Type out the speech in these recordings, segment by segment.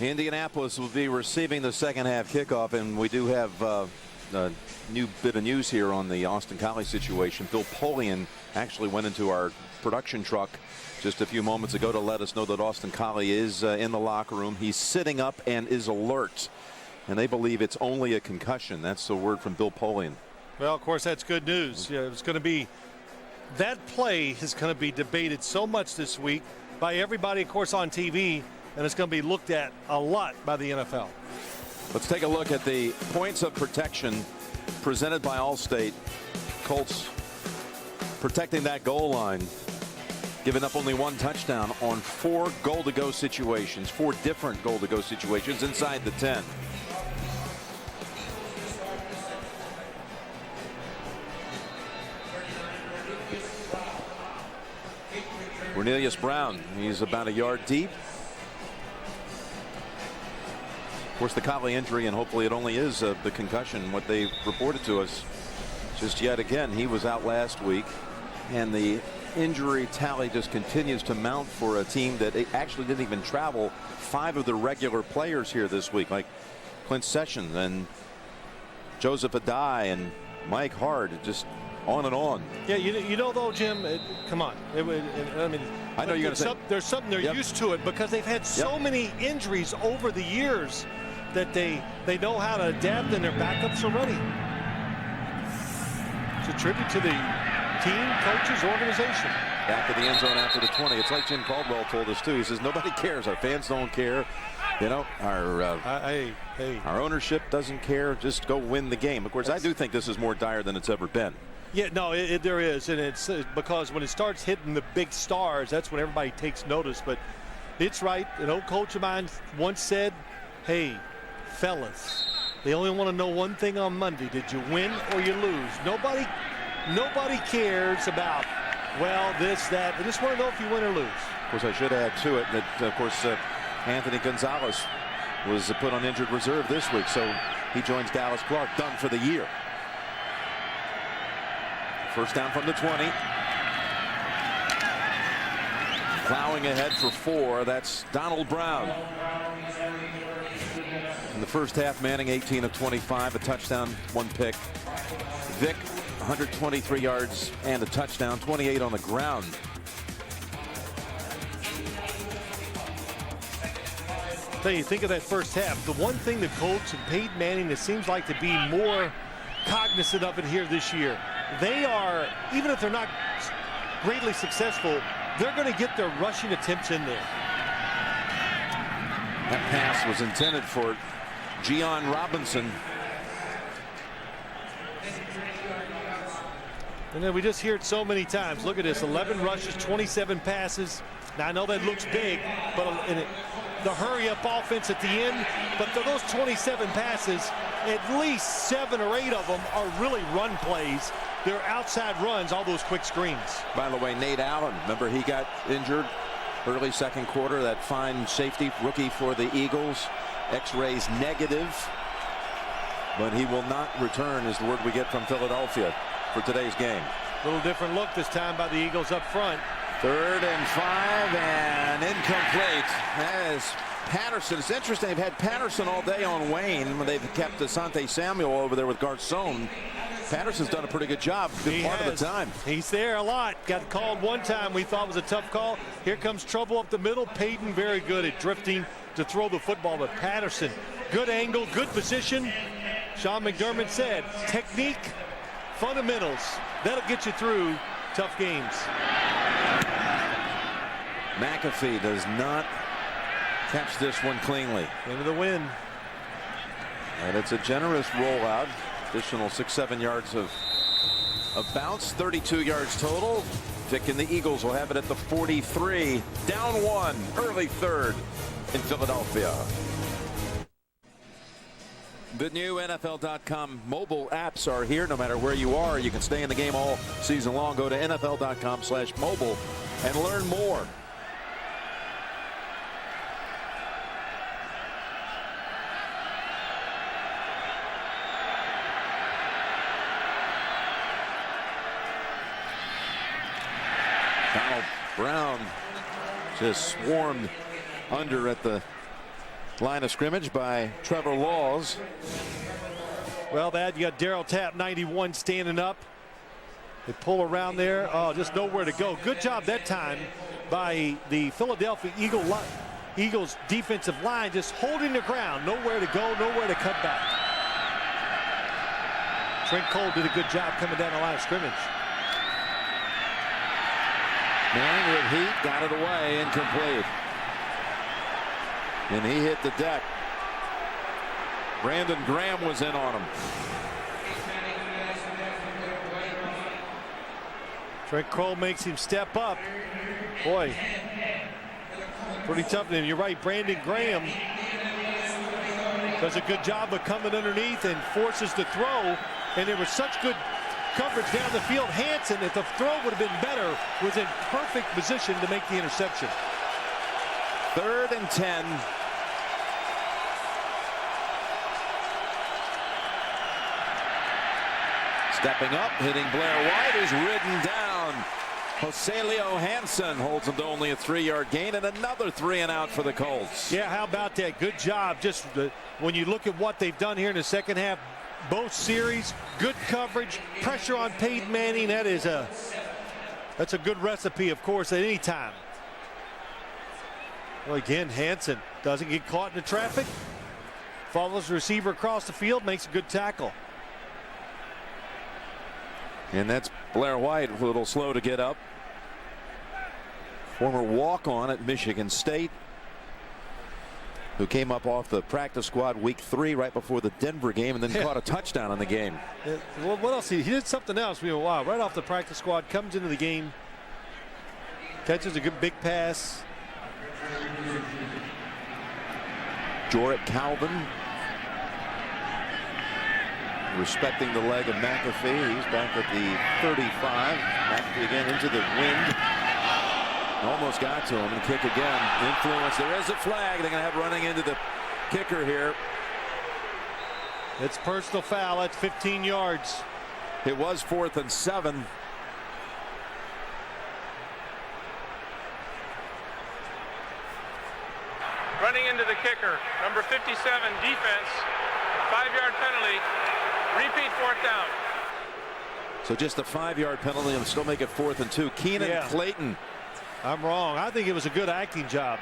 Indianapolis will be receiving the second half kickoff, and we do have a new bit of news here on the Austin Collie situation. Bill Polian actually went into our production truck just a few moments ago to let us know that Austin Collie is in the locker room. He's sitting up and is alert, and they believe it's only a concussion. That's the word from Bill Polian. Well, of course, that's good news. Yeah, it's going to be, that play is going to be debated so much this week by everybody, of course, on TV, and it's going to be looked at a lot by the NFL. Let's take a look at the points of protection presented by Allstate. Colts protecting that goal line, giving up only one touchdown on 4 goal-to-go situations, 4 different goal-to-go situations inside the 10. Cornelius Brown, he's about a yard deep. Of course, the Collie injury, and hopefully it only is the concussion, what they reported to us just yet again. He was out last week, and the injury tally just continues to mount for a team that actually didn't even travel 5 of the regular players here this week, like Clint Sessions and Joseph Adai and Mike Hard, just on and on. Yeah, you know though, Jim, come on. I mean, I know you're going to say there's something they're used to it because they've had so many injuries over the years that they know how to adapt, and their backups are ready. It's a tribute to the team, coaches, organization. Back to the end zone after the 20. It's like Jim Caldwell told us too. He says nobody cares. Our fans don't care. You know, our ownership doesn't care. Just go win the game. Of course, I do think this is more dire than it's ever been. Yeah, no, there is, and it's because when it starts hitting the big stars, that's when everybody takes notice. But it's right. An old coach of mine once said, "Hey, fellas, they only want to know one thing on Monday: did you win or you lose? Nobody cares about, well, this, that. They just want to know if you win or lose." Of course, I should add to it that, of course, Anthony Gonzalez was put on injured reserve this week, so he joins Dallas Clark, done for the year. First down from the 20. Plowing ahead for 4. That's Donald Brown. In the first half, Manning 18 of 25, a touchdown, 1 pick. Vick 123 yards and a touchdown, 28 on the ground. Tell you, think of that first half. The one thing the Colts and Peyton Manning that seems like to be more cognizant of it here this year, they are, even if they're not greatly successful, they're going to get their rushing attempts in there. That pass was intended for Gian Robinson. And then we just hear it so many times. Look at this, 11 rushes, 27 passes. Now I know that looks big, but the hurry-up offense at the end, but for those 27 passes, at least 7 or 8 of them are really run plays. They're outside runs, all those quick screens. By the way, Nate Allen, remember he got injured early second quarter, that fine safety rookie for the Eagles. X-rays negative, but he will not return, is the word we get from Philadelphia for today's game. A little different look this time by the Eagles up front. 3rd and 5 and incomplete. That is Patterson. It's interesting, they've had Patterson all day on Wayne. They've kept Asante Samuel over there with Garcon. Patterson's done a pretty good job, good part of the time. He's there a lot. Got called one time we thought was a tough call. Here comes trouble up the middle. Peyton very good at drifting to throw the football, but Patterson, good angle, good position. Sean McDermott said, technique, fundamentals, that'll get you through tough games. McAfee does not catch this one cleanly. Into the win. And it's a generous rollout. Additional 6-7 yards of bounce, 32 yards total. Vick and the Eagles will have it at the 43. Down 1, early 3rd in Philadelphia. The new NFL.com mobile apps are here. No matter where you are, you can stay in the game all season long. Go to NFL.com/mobile and learn more. Donald Brown just swarmed under at the line of scrimmage by Trevor Laws. Well, you got Darryl Tapp, 91, standing up. They pull around there. Oh, just nowhere to go. Good job that time by the Philadelphia Eagles defensive line, just holding the ground. Nowhere to go, nowhere to cut back. Trent Cole did a good job coming down the line of scrimmage. Manning with heat, got it away, incomplete. And he hit the deck. Brandon Graham was in on him. Trent Cole makes him step up. Boy, pretty tough. And you're right, Brandon Graham does a good job of coming underneath and forces the throw. And there was such good coverage down the field. Hansen, if the throw would have been better, was in perfect position to make the interception. 3rd and 10. Stepping up, hitting Blair White, who's ridden down. Joselio Hansen holds him to only a 3-yard gain, and another 3 and out for the Colts. Yeah, how about that? Good job. Just when you look at what they've done here in the second half, both series, good coverage, pressure on Peyton Manning. That's a good recipe, of course, at any time. Well, again, Hansen doesn't get caught in the traffic, follows the receiver across the field, makes a good tackle. And that's Blair White, a little slow to get up. Former walk-on at Michigan State, who came up off the practice squad week 3 right before the Denver game and then caught a touchdown in the game. Well, what else? He did something else. Wow, right off the practice squad, comes into the game, catches a good big pass. Jorrit Calvin respecting the leg of McAfee. He's back at the 35. McAfee again into the wind. Almost got to him, and kick again. Influence. There is a flag. They're going to have running into the kicker here. It's personal foul at 15 yards. It was 4th and 7. Running into the kicker, number 57, defense, 5-yard penalty, repeat 4th down. So just a 5-yard penalty and still make it 4th and 2. Keenan Clayton. I'm wrong. I think it was a good acting job.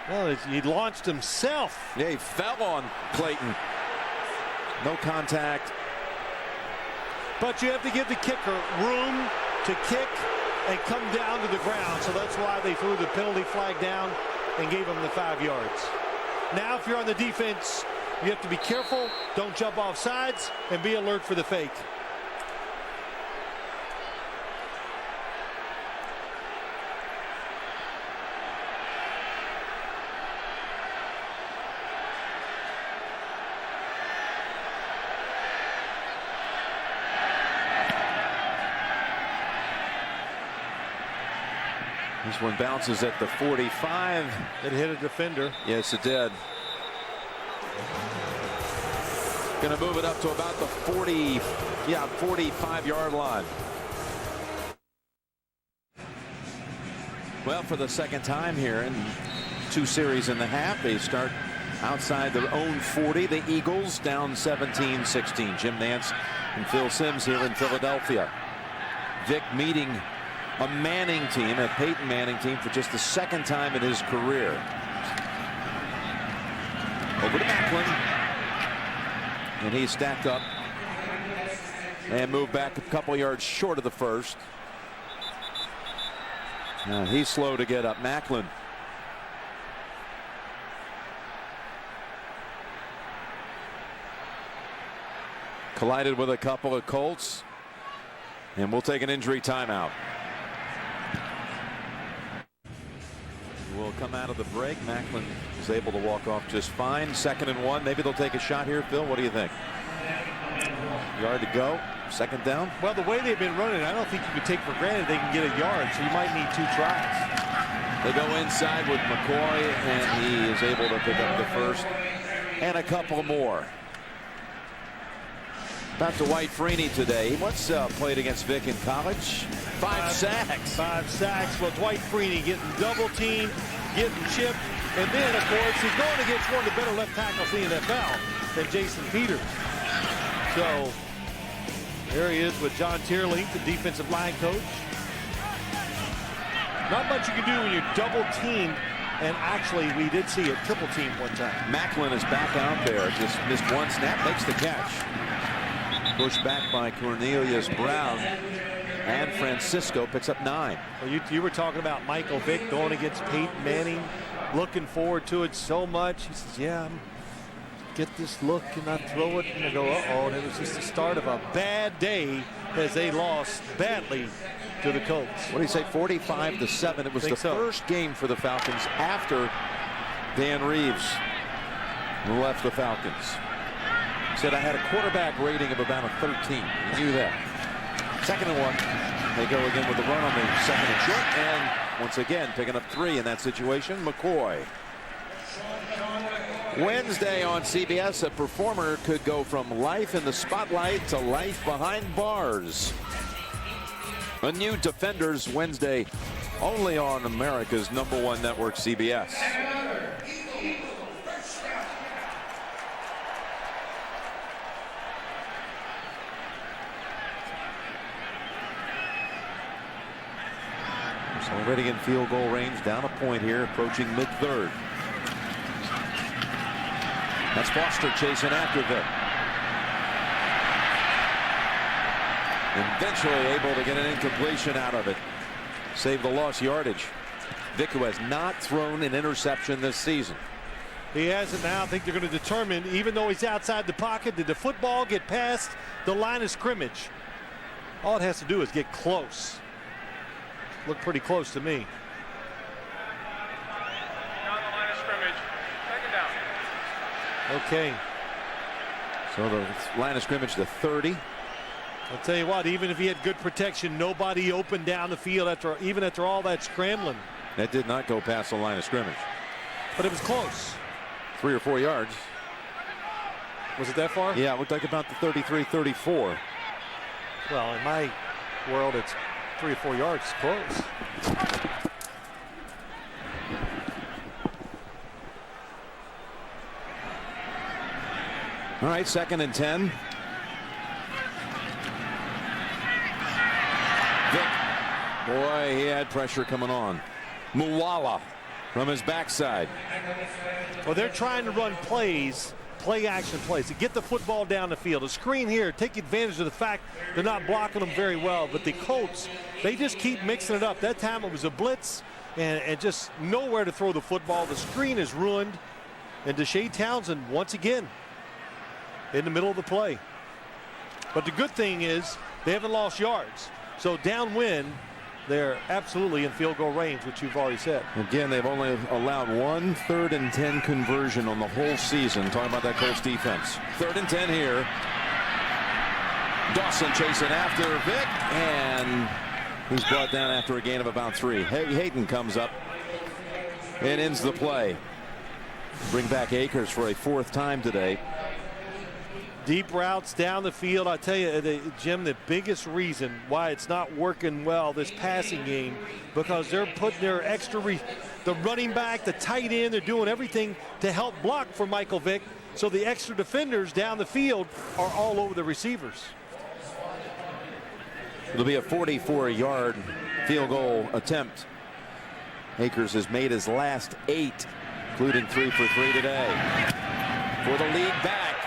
Well, he launched himself. Yeah, he fell on Clayton. No contact. But you have to give the kicker room to kick and come down to the ground. So that's why they threw the penalty flag down and gave him the 5 yards. Now, if you're on the defense, you have to be careful. Don't jump off sides and be alert for the fake. This one bounces at the 45. It hit a defender. Yes, it did. Going to move it up to about the 45-yard line. Well, for the second time here in 2 series and a half, they start outside their own 40. The Eagles down 17-16. Jim Nance and Phil Simms here in Philadelphia. Vick meeting a Manning team, a Peyton Manning team, for just the 2nd time in his career. Over to Macklin. And he's stacked up and moved back a couple yards short of the first. He's slow to get up. Macklin. Collided with a couple of Colts. And we'll take an injury timeout. We'll come out of the break. Macklin is able to walk off just fine. 2nd and 1. Maybe they'll take a shot here. Phil, what do you think? Yard to go. 2nd down. Well, the way they've been running, I don't think you could take for granted they can get a yard, so you might need 2 tries. They go inside with McCoy, and he is able to pick up the first and a couple more. Back to Dwight Freeney today. He once played against Vick in college. 5 sacks. 5 sacks. Well, Dwight Freeney getting double teamed, getting chipped. And then, of course, he's going against one of the better left tackles in the NFL than Jason Peters. So there he is with John Tierlink, the defensive line coach. Not much you can do when you're double teamed. And actually, we did see a triple team one time. Macklin is back out there. Just missed one snap, makes the catch. Pushed back by Cornelius Brown. And Francisco picks up 9. Well, you were talking about Michael Vick going against Peyton Manning. Looking forward to it so much. He says, yeah, get this look and I throw it. And I go, uh-oh. And it was just the start of a bad day as they lost badly to the Colts. What do you say, 45-7? It was the first game for the Falcons after Dan Reeves left the Falcons. Said I had a quarterback rating of about a 13. You knew that. 2nd and 1. They go again with the run on the 2nd and short. And once again, picking up 3 in that situation, McCoy. Wednesday on CBS, a performer could go from life in the spotlight to life behind bars. A new Defenders Wednesday, only on America's #1 network, CBS. It's already in field goal range, down a point here, approaching mid-3rd. That's Foster chasing after Vick. Eventually able to get an incompletion out of it. Save the lost yardage. Vick, who has not thrown an interception this season. He hasn't now. I think they're going to determine, even though he's outside the pocket, did the football get past the line of scrimmage? All it has to do is get close. Looked pretty close to me. On the line of scrimmage. 2nd down. Okay. So the line of scrimmage to 30. I'll tell you what, even if he had good protection, nobody opened down the field even after all that scrambling. That did not go past the line of scrimmage. But it was close. 3 or 4 yards. Was it that far? Yeah, it looked like about the 33, 34. Well, in my world, it's 3 or 4 yards close. All right, 2nd and 10. Vick. Boy, he had pressure coming on. Muwala from his backside. Well, they're trying to run plays, play action plays, to get the football down the field. A screen here, take advantage of the fact they're not blocking them very well. But the Colts, they just keep mixing it up. That time it was a blitz and just nowhere to throw the football. The screen is ruined. And Deshae Townsend, once again, in the middle of the play. But the good thing is they haven't lost yards. So downwind, they're absolutely in field goal range, which you've already said. Again, they've only allowed 1 3rd and 10 conversion on the whole season. Talking about that Colts defense. 3rd and 10 here. Dawson chasing after Vick, and he's brought down after a gain of about 3. Hayden comes up and ends the play. Bring back Akers for a 4th time today. Deep routes down the field. I tell you, Jim, the biggest reason why it's not working well this passing game, because they're putting their extra, the running back, the tight end, they're doing everything to help block for Michael Vick. So the extra defenders down the field are all over the receivers. It'll be a 44-yard field goal attempt. Akers has made his last 8, including 3 for 3 today. For the lead back.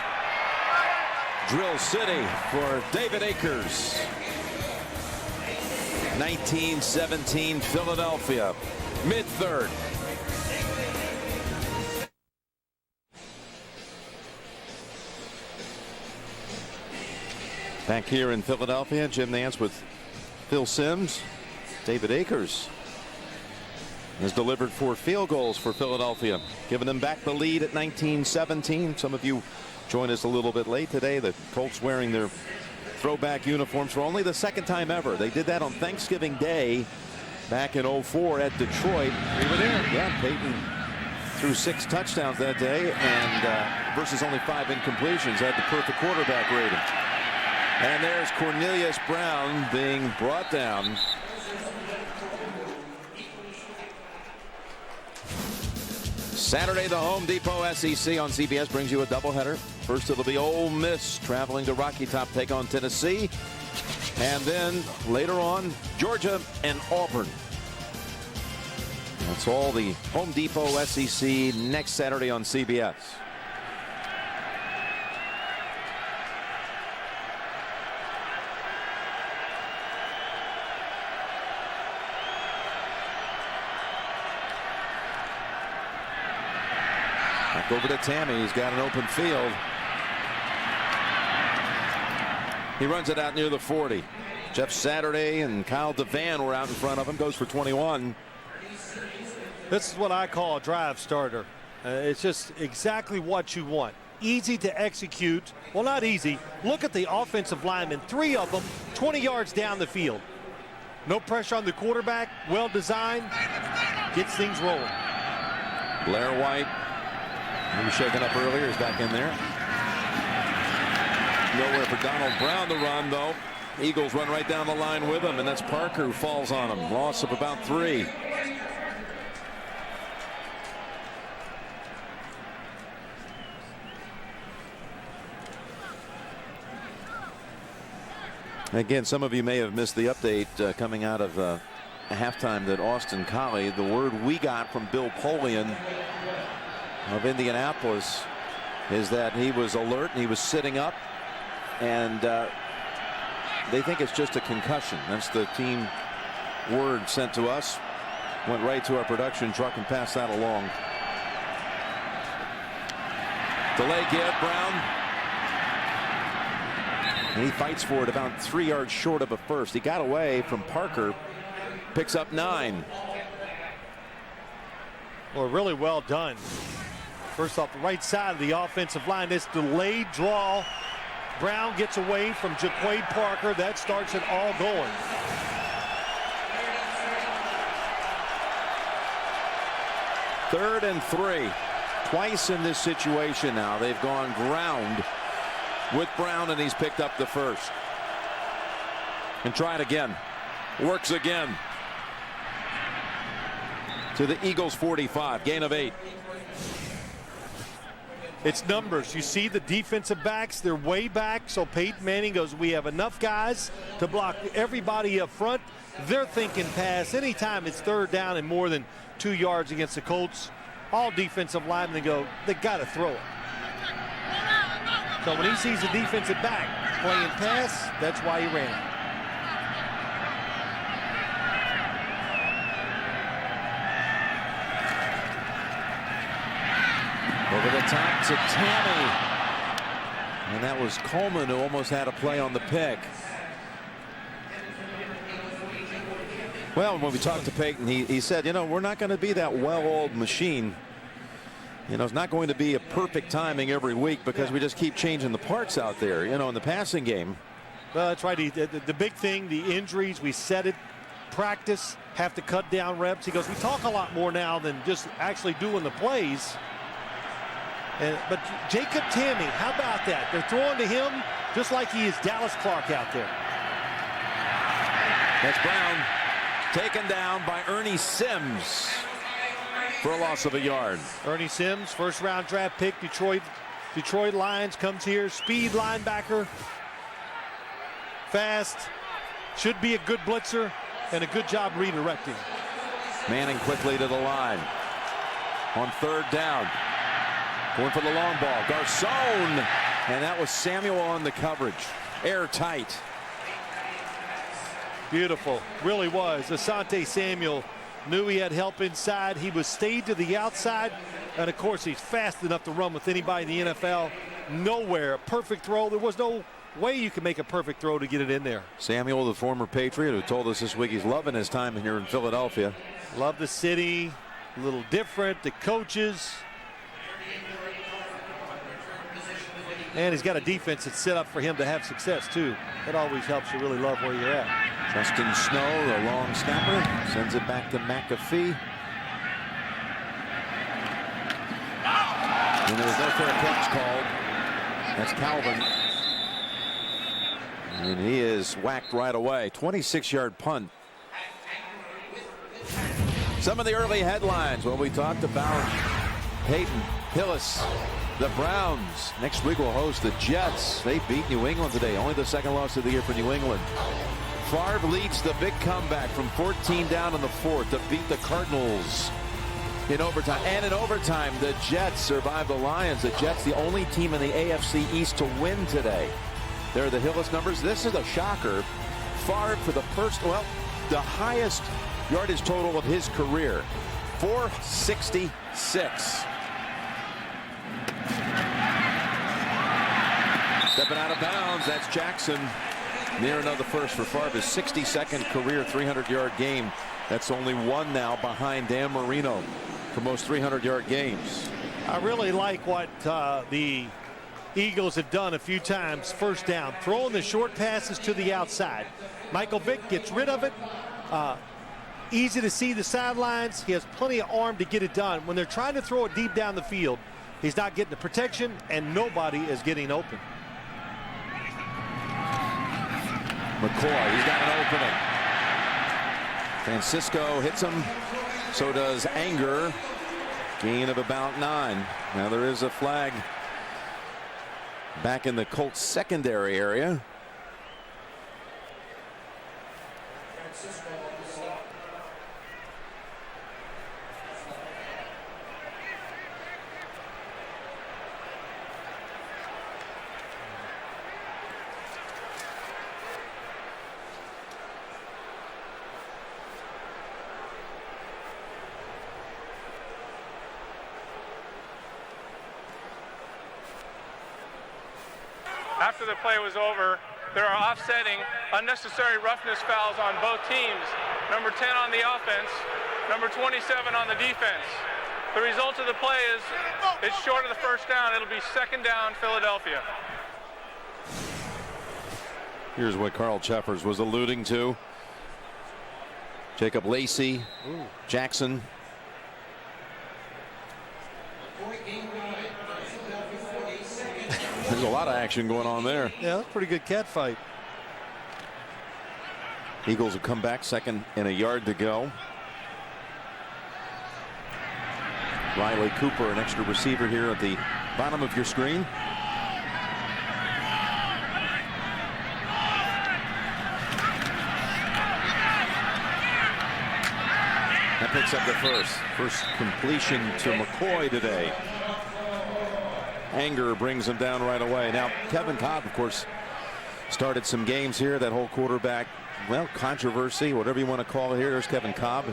Drill City for David Akers. 19-17 Philadelphia. Mid-3rd. Back here in Philadelphia, Jim Nance with Phil Simms. David Akers has delivered 4 field goals for Philadelphia, giving them back the lead at 19-17. Some of you joined us a little bit late today. The Colts wearing their throwback uniforms for only the 2nd time ever. They did that on Thanksgiving Day back in '04 at Detroit. We were there. Yeah, Peyton threw 6 touchdowns that day, and versus only 5 incompletions, had the perfect quarterback rating. And there's Cornelius Brown being brought down. Saturday, the Home Depot SEC on CBS brings you a doubleheader. First, it'll be Ole Miss traveling to Rocky Top, take on Tennessee. And then later on, Georgia and Auburn. That's all the Home Depot SEC next Saturday on CBS. Back over to Tammy. He's got an open field. He runs it out near the 40. Jeff Saturday and Kyle DeVan were out in front of him. Goes for 21. This is what I call a drive starter. It's just exactly what you want. Easy to execute. Well, not easy. Look at the offensive linemen. 3 of them 20 yards down the field. No pressure on the quarterback. Well designed. Gets things rolling. Blair White, he was shaken up earlier, is back in there. Nowhere for Donald Brown to run, though. Eagles run right down the line with him, and that's Parker who falls on him. Loss of about 3. Again, some of you may have missed the update coming out of halftime that Austin Collie, the word we got from Bill Polian of Indianapolis is that he was alert and he was sitting up, and they think it's just a concussion. That's the team word sent to us. Went right to our production truck and passed that along. Delay give, Brown. And he fights for it about 3 yards short of a first. He got away from Parker. Picks up 9. Well, really well done. First off the right side of the offensive line. This delayed draw. Brown gets away from Jaquaid Parker. That starts it all going. Third and 3. Twice in this situation now. They've gone ground with Brown, and he's picked up the first. And try it again. Works again. To the Eagles 45. Gain of 8. It's numbers. You see the defensive backs, they're way back. So Peyton Manning goes, we have enough guys to block everybody up front. They're thinking pass. Anytime it's third down and more than 2 yards against the Colts, all defensive linemen go, they got to throw it. So when he sees the defensive back playing pass, that's why he ran it. Over the top to Tammy. And that was Coleman who almost had a play on the pick. Well, when we talked to Peyton, he said, you know, we're not going to be that well-oiled machine. You know, it's not going to be a perfect timing every week because we just keep changing the parts out there, you know, in the passing game. Well, that's right. The big thing, the injuries, we said it, practice, have to cut down reps. He goes, we talk a lot more now than just actually doing the plays. But Jacob Tammy, how about that? They're throwing to him just like he is Dallas Clark out there. That's Brown taken down by Ernie Sims for a loss of a yard. Ernie Sims, first round draft pick, Detroit Lions, comes here, speed linebacker, fast, should be a good blitzer, and a good job redirecting. Manning quickly to the line on third down. Going for the long ball. Garcon. And that was Samuel on the coverage. Airtight. Beautiful. Really was. Asante Samuel knew he had help inside. He was stayed to the outside. And, of course, he's fast enough to run with anybody in the NFL. Nowhere. A perfect throw. There was no way you could make a perfect throw to get it in there. Samuel, the former Patriot, who told us this week he's loving his time here in Philadelphia. Love the city. A little different. The coaches. And he's got a defense that's set up for him to have success, too. That always helps you really love where you're at. Justin Snow, the long snapper, sends it back to McAfee. And there was no fair catch called. That's Calvin. And he is whacked right away. 26-yard punt. Some of the early headlines when we talked about Peyton, Hillis, the Browns. Next week we'll host the Jets. They beat New England today. Only the second loss of the year for New England. Favre leads the big comeback from 14 down in the fourth to beat the Cardinals in overtime. And in overtime, the Jets survive the Lions. The Jets, the only team in the AFC East to win today. There are the Hillis numbers. This is a shocker. Favre for the first, well, the highest yardage total of his career. 466. Stepping out of bounds, that's Jackson. Near another first for Favre, his 62nd career 300-yard game. That's only one now behind Dan Marino for most 300-yard games. I really like what the Eagles have done a few times. First down, throwing the short passes to the outside. Michael Vick gets rid of it. Easy to see the sidelines. He has plenty of arm to get it done. When they're trying to throw it deep down the field, he's not getting the protection, and nobody is getting open. McCoy, he's got an opening. Francisco hits him. So does Anger. Gain of about 9. Now there is a flag back in the Colts secondary area. After the play was over, there are offsetting unnecessary roughness fouls on both teams. Number 10 on the offense, number 27 on the defense. The result of the play is it's short of the first down. It'll be second down, Philadelphia. Here's what Carl Cheffers was alluding to. Jacob Lacey, Jackson. There's a lot of action going on there. Yeah, pretty good cat fight. Eagles will come back, second and a yard to go. Riley Cooper, an extra receiver here at the bottom of your screen. That picks up the first completion to McCoy today. Anger brings him down right away. Now Kevin Cobb, of course, started some games here. That whole quarterback, well, controversy, whatever you want to call it here. There's Kevin Cobb,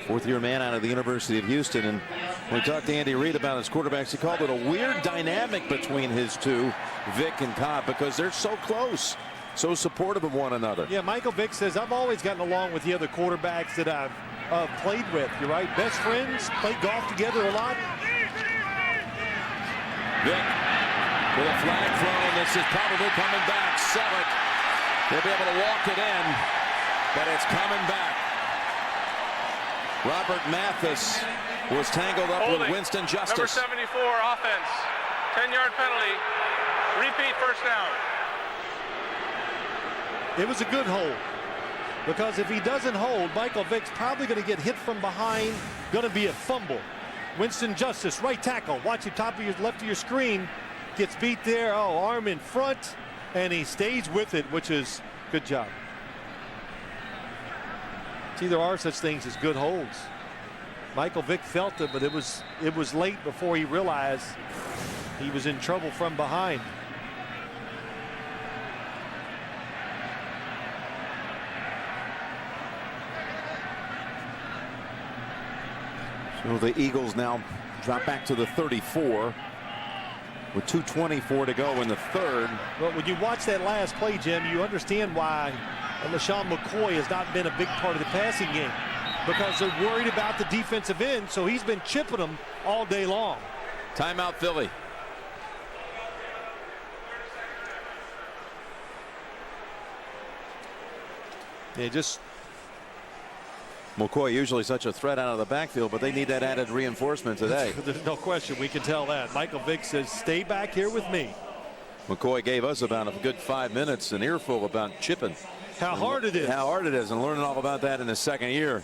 fourth-year man out of the University of Houston. And when we talked to Andy Reid about his quarterbacks, he called it a weird dynamic between his two, Vick and Cobb, because they're so close, so supportive of one another. Yeah, Michael Vick says, I've always gotten along with the other quarterbacks that I've played with. You're right, best friends, played golf together a lot. Vick with a flag thrown. This is probably coming back. Selleck, they'll be able to walk it in, but it's coming back. Robert Mathis was tangled up with Winston Justice. Number 74 offense, 10-yard penalty, repeat first down. It was a good hold, because if he doesn't hold, Michael Vick's probably going to get hit from behind, going to be a fumble. Winston Justice, right tackle. Watch the top of your left of your screen. Gets beat there. Oh, arm in front. And he stays with it, which is good job. See, there are such things as good holds. Michael Vick felt it, but it was late before he realized he was in trouble from behind. So the Eagles now drop back to the 34 with 2:24 to go in the third. Well, when you watch that last play, Jim, you understand why LaShawn McCoy has not been a big part of the passing game, because they're worried about the defensive end, so he's been chipping them all day long. Timeout, Philly. They just McCoy usually such a threat out of the backfield, but they need that added reinforcement today. There's no question. We can tell that. Michael Vick says, stay back here with me. McCoy gave us about a good 5 minutes, an earful about chipping. How hard it is. How hard it is, and learning all about that in his second year.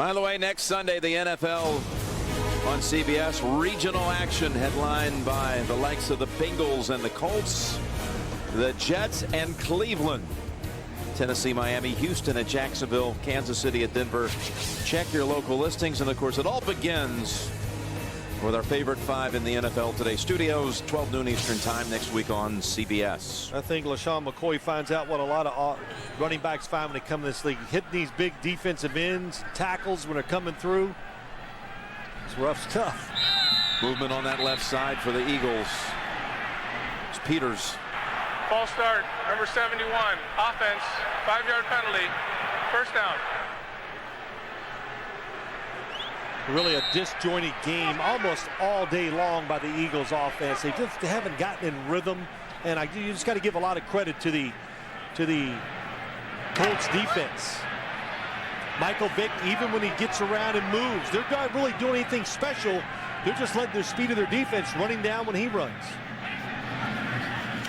By the way, next Sunday, the NFL on CBS. Regional action headlined by the likes of the Bengals and the Colts, the Jets and Cleveland. Tennessee, Miami, Houston at Jacksonville, Kansas City at Denver. Check your local listings. And of course, it all begins with our favorite 5 in the NFL Today studios, 12 noon Eastern time next week on CBS. I think LaShawn McCoy finds out what a lot of running backs find when they come to this league. Hitting these big defensive ends, tackles when they're coming through. It's rough stuff. Movement on that left side for the Eagles. It's Peters. False start, number 71. Offense, 5-yard penalty. First down. Really a disjointed game almost all day long by the Eagles offense. They just haven't gotten in rhythm, and you just got to give a lot of credit to the Colts defense. Michael Vick, even when he gets around and moves, they're not really doing anything special. They're just letting the speed of their defense running down when he runs.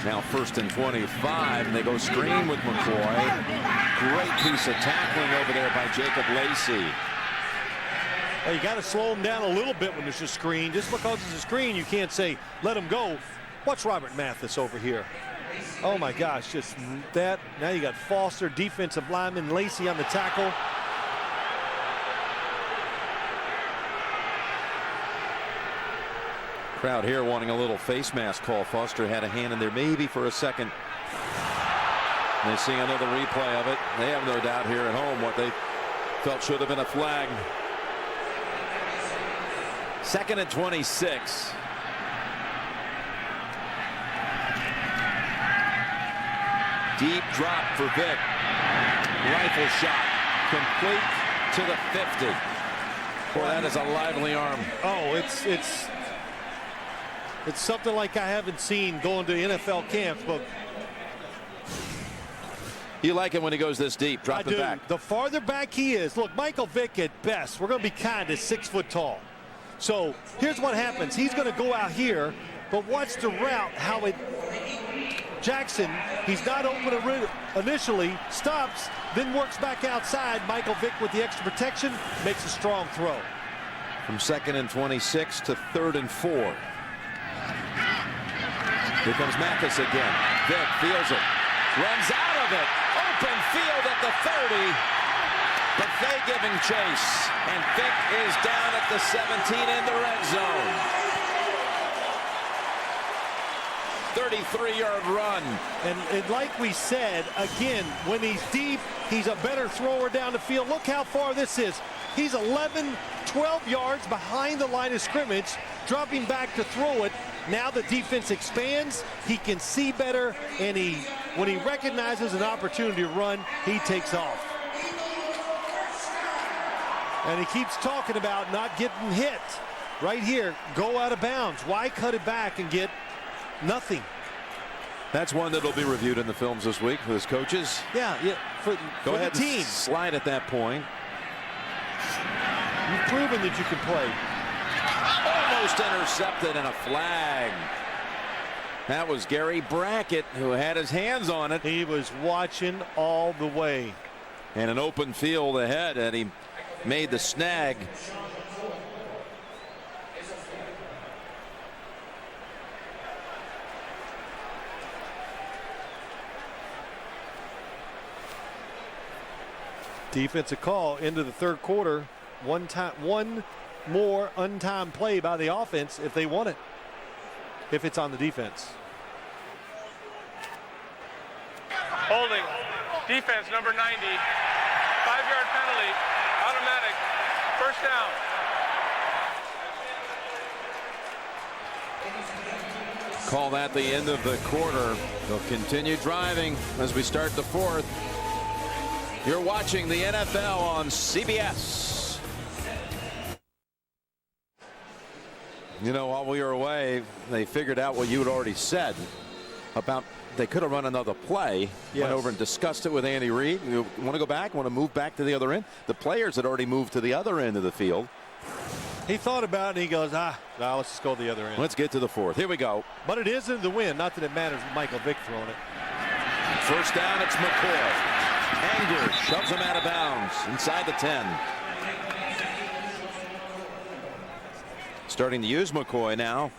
Now 1st and 25, and they go screen with McCoy. Great piece of tackling over there by Jacob Lacey. Well, you got to slow him down a little bit when there's a screen. Just because it's a screen, you can't say, let him go. Watch Robert Mathis over here. Oh, my gosh, just that. Now you got Foster, defensive lineman, Lacey on the tackle. Crowd here wanting a little face mask call. Foster had a hand in there maybe for a second. They see another replay of it. They have no doubt here at home what they felt should have been a flag. 2nd and 26. Deep drop for Vick. Rifle shot. Complete to the 50. Boy, that is a lively arm. Oh, it's something like I haven't seen going to NFL camps, but you like it when he goes this deep, drop it back. The farther back he is, look, Michael Vick at best, we're going to be kind, is 6 foot tall. So here's what happens. He's going to go out here, but watch the route, how it, Jackson, he's not open initially, stops, then works back outside. Michael Vick with the extra protection makes a strong throw. From 2nd and 26 to 3rd and 4. Here comes Mathis again. Vick feels it. Runs out of it. Open field at the 30. But they give him chase. And Vick is down at the 17 in the red zone. 33-yard run. And like we said, again, when he's deep, he's a better thrower down the field. Look how far this is. He's 11, 12 yards behind the line of scrimmage, dropping back to throw it. Now the defense expands, he can see better, and when he recognizes an opportunity to run, he takes off. And he keeps talking about not getting hit. Right here, go out of bounds. Why cut it back and get nothing? That's one that'll be reviewed in the films this week with his coaches. Yeah, for go ahead the team. And slide at that point. You've proven that you can play. Almost intercepted and a flag. That was Gary Brackett who had his hands on it. He was watching all the way. And an open field ahead, and he made the snag. Defensive call into the 3rd quarter. One more untimed play by the offense if they want it, if it's on the defense. Holding. Defense, number 90. 5-yard penalty. Automatic. First down. Call that the end of the quarter. They'll continue driving as we start the 4th. You're watching the NFL on CBS. You know, while we were away, they figured out what you had already said about they could have run another play. Yes. Went over and discussed it with Andy Reid. You want to go back? Want to move back to the other end? The players had already moved to the other end of the field. He thought about it and he goes, no, let's just go the other end. Let's get to the 4th. Here we go. But it is in the win. Not that it matters with Michael Vick throwing it. First down, it's McCoy. Anger shoves him out of bounds inside the 10. starting to use McCoy now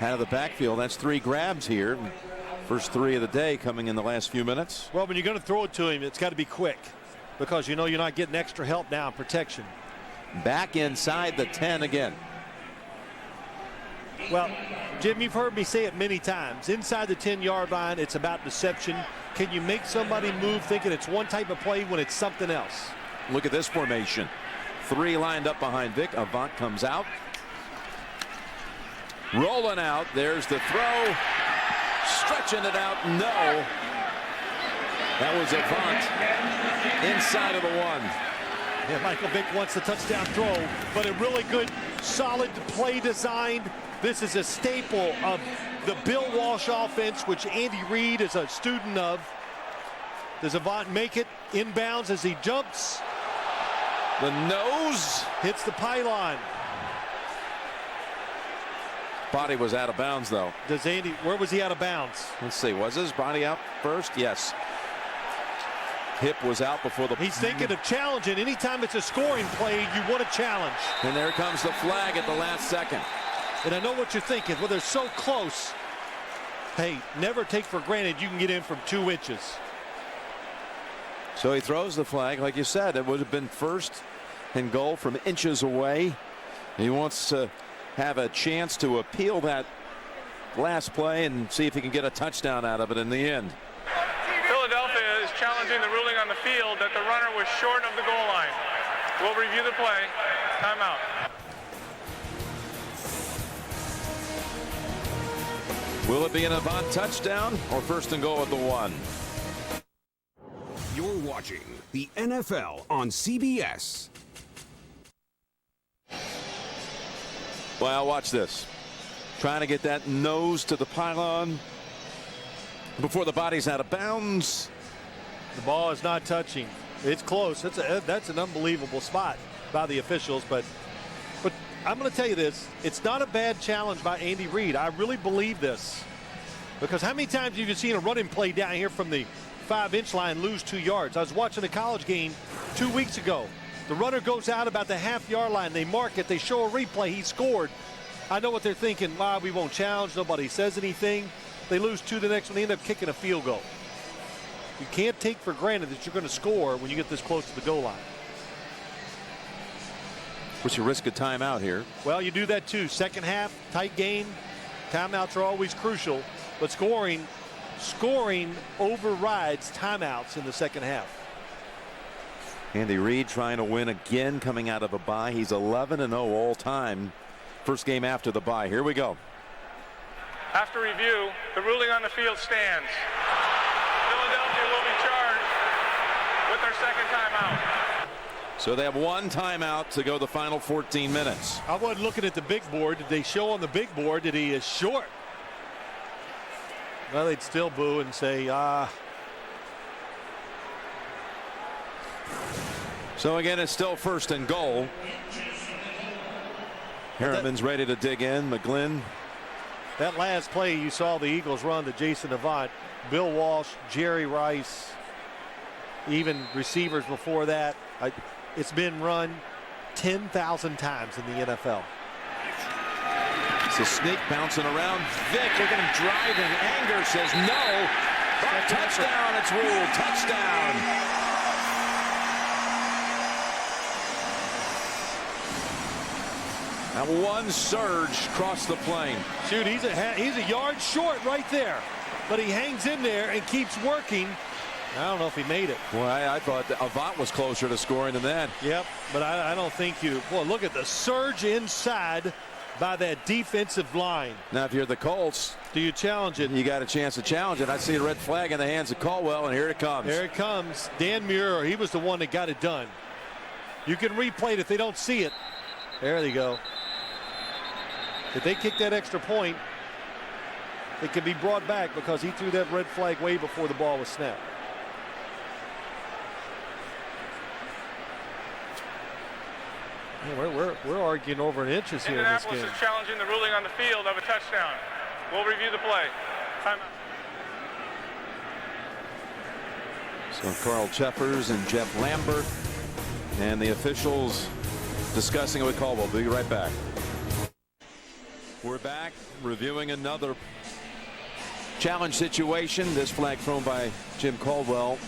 out of the backfield. That's 3 grabs here. First 3 of the day coming in the last few minutes. Well, when you're going to throw it to him, it's got to be quick because you know you're not getting extra help now in protection. Back inside the 10 again. Well, Jim, you've heard me say it many times. Inside the 10-yard line, it's about deception. Can you make somebody move thinking it's one type of play when it's something else? Look at this formation. 3 lined up behind Vick. Avant comes out. Rolling out. There's the throw. Stretching it out. No. That was Avant inside of the 1. Yeah, Michael Vick wants the touchdown throw, but a really good, solid play designed. This is a staple of the Bill Walsh offense, which Andy Reid is a student of. Does Avant make it inbounds as he jumps? The nose hits the pylon. Body was out of bounds, though. Does Andy, where was he out of bounds? Let's see, was his body out first? Yes. Hip was out before the... He's thinking of challenging. Anytime it's a scoring play, you want to challenge. And there comes the flag at the last second. And I know what you're thinking. Well, they're so close. Hey, never take for granted you can get in from 2 inches. So he throws the flag. Like you said, it would have been first and goal from inches away. He wants to have a chance to appeal that last play and see if he can get a touchdown out of it in the end. Philadelphia is challenging the ruling on the field that the runner was short of the goal line. We'll review the play. Timeout. Will it be an Avant touchdown or first and goal at the 1? You're watching the NFL on CBS. Well, watch this. Trying to get that nose to the pylon before the body's out of bounds. The ball is not touching. It's close. That's an unbelievable spot by the officials. But I'm going to tell you this. It's not a bad challenge by Andy Reid. I really believe this. Because how many times have you seen a running play down here from the 5-inch line lose 2 yards? I was watching a college game 2 weeks ago. The runner goes out about the half-yard line. They mark it. They show a replay. He scored. I know what they're thinking. Wow, we won't challenge. Nobody says anything. They lose 2 the next one. They end up kicking a field goal. You can't take for granted that you're going to score when you get this close to the goal line. What's your risk of timeout here? Well, you do that too. Second half, tight game. Timeouts are always crucial. But scoring overrides timeouts in the second half. Andy Reid trying to win again coming out of a bye. He's 11-0 all time. First game after the bye. Here we go. After review, the ruling on the field stands. Philadelphia will be charged with their second timeout. So they have 1 timeout to go the final 14 minutes. I wasn't looking at the big board. Did they show on the big board that he is short? Well, they'd still boo and say, So again, it's still first and goal. Harriman's ready to dig in. McGlynn. That last play you saw the Eagles run to Jason Avant, Bill Walsh, Jerry Rice, even receivers before that. It's been run 10,000 times in the NFL. It's a snake bouncing around. Vick, look at him driving. Anger says no. Touchdown, it's ruled. Touchdown. Now 1 surge across the plane. Shoot, he's a yard short right there. But he hangs in there and keeps working. I don't know if he made it. Well, I thought Avant was closer to scoring than that. Yep, but I don't think you. Well, look at the surge inside by that defensive line. Now, if you're the Colts, do you challenge it? You got a chance to challenge it. I see a red flag in the hands of Caldwell, and here it comes. Here it comes. Dan Muir, he was the one that got it done. You can replay it if they don't see it. There they go. If they kick that extra point, it can be brought back because he threw that red flag way before the ball was snapped. We're arguing over inches here in this game. Indianapolis is challenging the ruling on the field of a touchdown. We'll review the play. Timeout. So Carl Cheffers and Jeff Lambert and the officials discussing it with Caldwell. We'll be right back. We're back reviewing another challenge situation. This flag thrown by Jim Caldwell.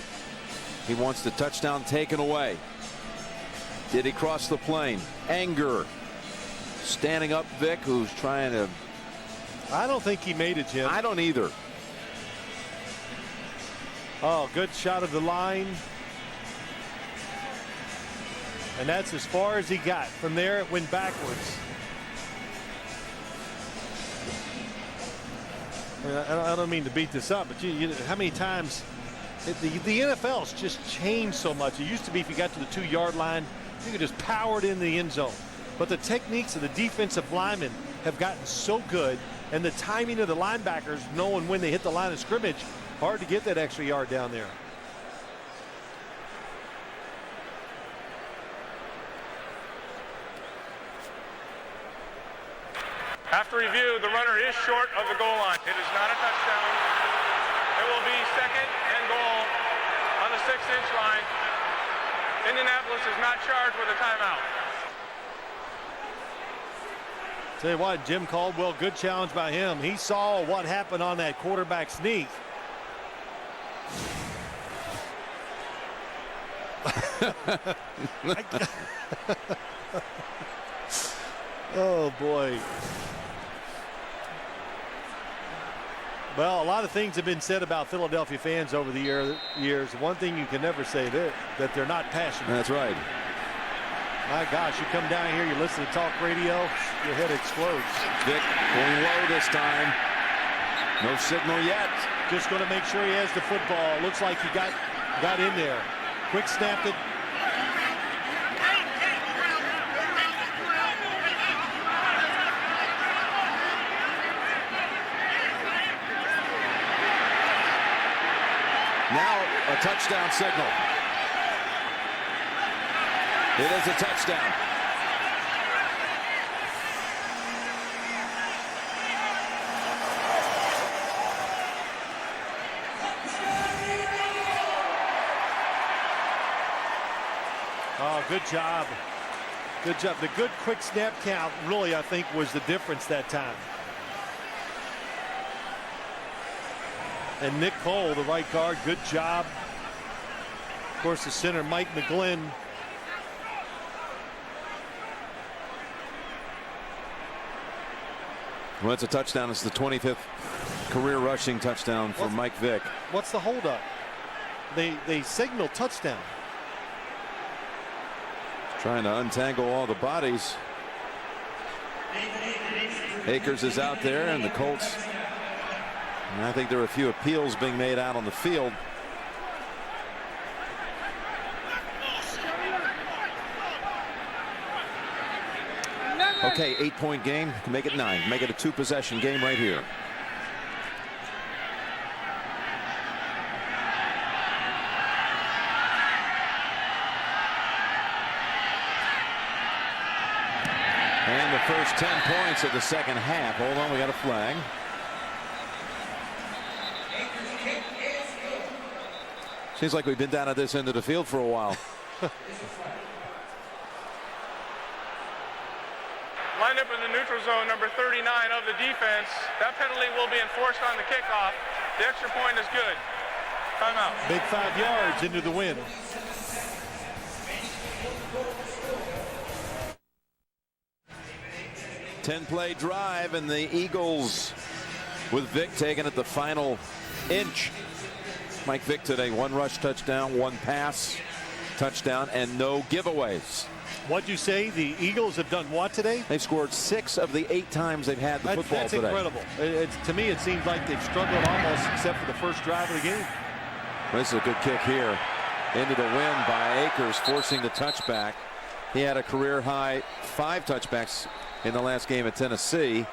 He wants the touchdown taken away. Did he cross the plane? Anger. Standing up Vick, who's trying to. I don't think he made it, Jim. I don't either. Oh, good shot of the line. And that's as far as he got. From there, it went backwards. I don't mean to beat this up, but how many times the NFL's just changed so much. It used to be if you got to the 2-yard line, you could just power it in the end zone. But the techniques of the defensive linemen have gotten so good, and the timing of the linebackers, knowing when they hit the line of scrimmage, hard to get that extra yard down there. After review, the runner is short of the goal line. It is not a touchdown. It will be 2nd and goal on the 6-inch line. Indianapolis is not charged with a timeout. Tell you what, Jim Caldwell, good challenge by him. He saw what happened on that quarterback sneak. Oh, boy. Well, a lot of things have been said about Philadelphia fans over the years. One thing you can never say that they're not passionate. That's right. My gosh, you come down here, you listen to talk radio, your head explodes. Vick going low this time. No signal yet. Just going to make sure he has the football. Looks like he got in there. Quick snapped it. Now a touchdown signal. It is a touchdown. Oh, good job. Good job. The good quick snap count really, I think, was the difference that time. And Nick Cole, the right guard, good job. Of course, the center, Mike McGlynn. Well, it's a touchdown. It's the 25th career rushing touchdown for Mike Vick. What's the holdup? They signal touchdown. Trying to untangle all the bodies. Akers is out there, and the Colts. And I think there are a few appeals being made out on the field. Okay, 8-point game. Can make it 9. Make it a 2-possession game right here. And the first 10 points of the second half. Hold on, we got a flag. Seems like we've been down at this end of the field for a while. Lined up in the neutral zone, number 39 of the defense. That penalty will be enforced on the kickoff. The extra point is good. Timeout. Big 5 yards into the win. Ten-play drive, and the Eagles with Vick taking it the final inch. Mike Vick today, 1 rush touchdown, 1 pass touchdown, and no giveaways. What'd you say? The Eagles have done what today? They've scored 6 of the 8 times they've had the football that's today. Incredible. To me, it seems like they've struggled almost except for the first drive of the game. Well, this is a good kick here into the wind by Akers, forcing the touchback. He had a career high 5 touchbacks in the last game at Tennessee.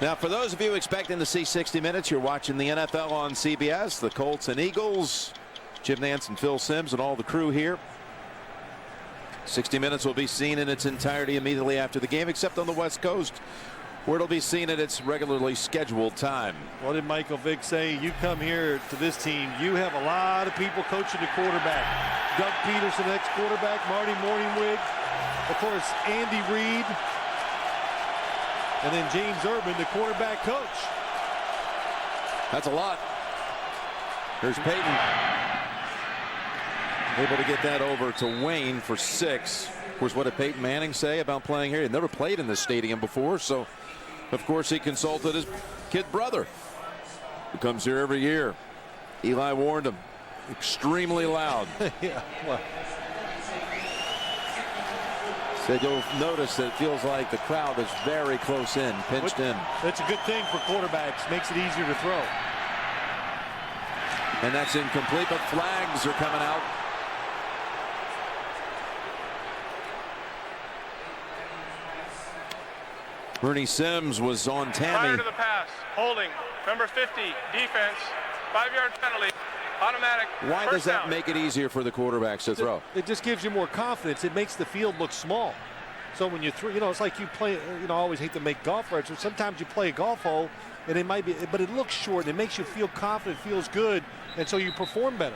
Now, for those of you expecting to see 60 minutes, you're watching the NFL on CBS. The Colts and Eagles, Jim Nantz and Phil Simms and all the crew here. 60 minutes will be seen in its entirety immediately after the game, except on the West Coast, where it'll be seen at its regularly scheduled time. What did Michael Vick say? You come here to this team, you have a lot of people coaching the quarterback. Doug Peterson, ex-quarterback, Marty Morningwig, of course, Andy Reid. and then James Urban, the quarterback coach. That's a lot. Here's Peyton. Able to get that over to Wayne for 6. Of course, what did Peyton Manning say about playing here? He'd never played in this stadium before, so of course he consulted his kid brother, who comes here every year. Eli warned him. Extremely loud. Yeah. Well. Said you'll notice that it feels like the crowd is very close in, pinched in. That's a good thing for quarterbacks. Makes it easier to throw. And that's incomplete, but flags are coming out. Ernie Sims was on Tammy. Prior to the pass, holding, number 50, defense, 5-yard penalty, automatic. Why does that make it easier for the quarterbacks to throw? It just gives you more confidence. It makes the field look small. So when you throw, it's like you play, I always hate to make golf references. Sometimes you play a golf hole and it might be, but it looks short and it makes you feel confident, feels good, and so you perform better.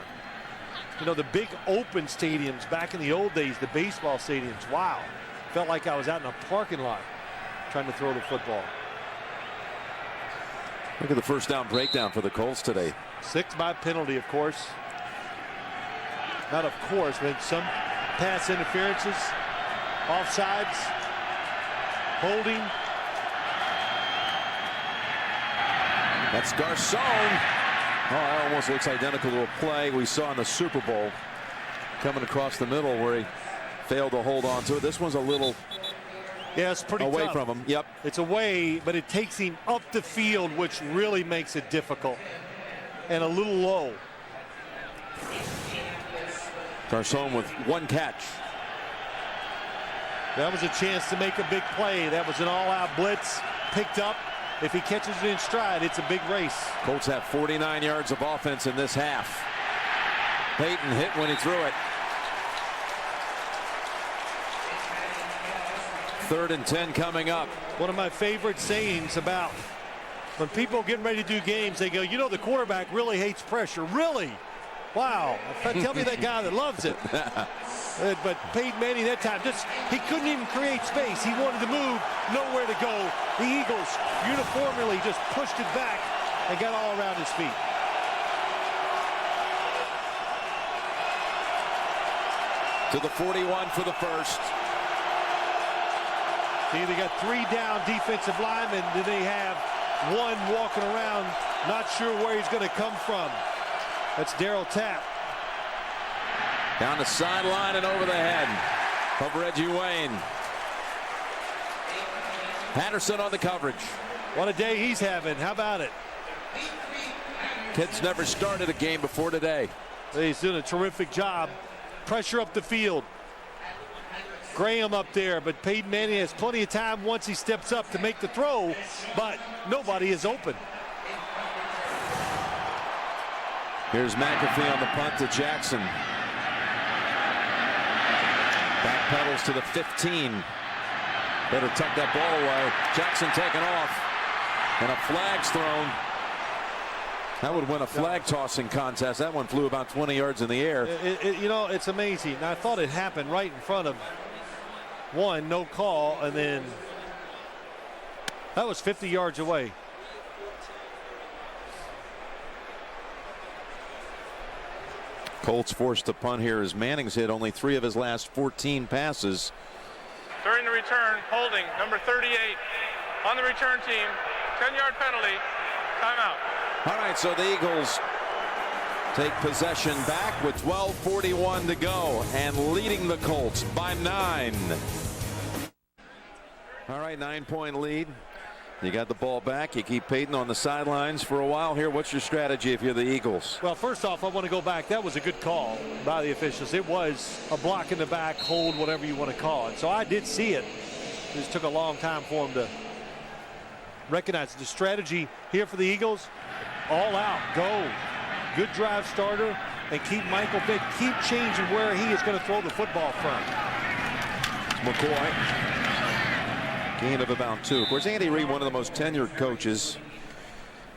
The big open stadiums back in the old days, the baseball stadiums, wow. Felt like I was out in a parking lot trying to throw the football. Look at the first down breakdown for the Colts today. 6 by penalty, of course. Not of course, but some pass interferences, offsides, holding. That's Garcon. Oh, that almost looks identical to a play we saw in the Super Bowl coming across the middle where he failed to hold on to it. This one's a little it's pretty away tough from him. Yep. It's away, but it takes him up the field, which really makes it difficult. And a little low. Garcon with 1 catch. That was a chance to make a big play. That was an all-out blitz. Picked up. If he catches it in stride, it's a big race. Colts have 49 yards of offense in this half. Peyton hit when he threw it. 3rd and 10 coming up. One of my favorite sayings about when people are getting ready to do games, they go, the quarterback really hates pressure. Really? Wow. Tell me that guy that loves it. But Peyton Manning that time, he couldn't even create space. He wanted to move, nowhere to go. The Eagles uniformly just pushed it back and got all around his feet. To the 41 for the first. They either got 3 down defensive linemen, then they have 1 walking around, not sure where he's going to come from. That's Darryl Tapp. Down the sideline and over the head of Reggie Wayne. Patterson on the coverage. What a day he's having. How about it? Kid's never started a game before today. He's doing a terrific job. Pressure up the field. Graham up there, but Peyton Manning has plenty of time once he steps up to make the throw, but nobody is open. Here's McAfee on the punt to Jackson. Back pedals to the 15. Better tuck that ball away. Jackson taken off. And a flag's thrown. That would win a flag tossing contest. That one flew about 20 yards in the air. It's amazing. I thought it happened right in front of one, no call, and then that was 50 yards away. Colts forced to punt here as Manning's hit only 3 of his last 14 passes. During the return, holding, number 38 on the return team, 10-yard penalty, timeout. All right, so the Eagles take possession back with 12:41 to go and leading the Colts by 9. All right, 9-point lead. You got the ball back. You keep Peyton on the sidelines for a while here. What's your strategy if you're the Eagles? Well, first off, I want to go back. That was a good call by the officials. It was a block in the back, hold, whatever you want to call it. So I did see it. It just took a long time for him to recognize the strategy here for the Eagles. All out, go. Good drive starter, and keep Michael Vick, keep changing where he is going to throw the football from. McCoy. Gain of about 2. Of course, Andy Reid, one of the most tenured coaches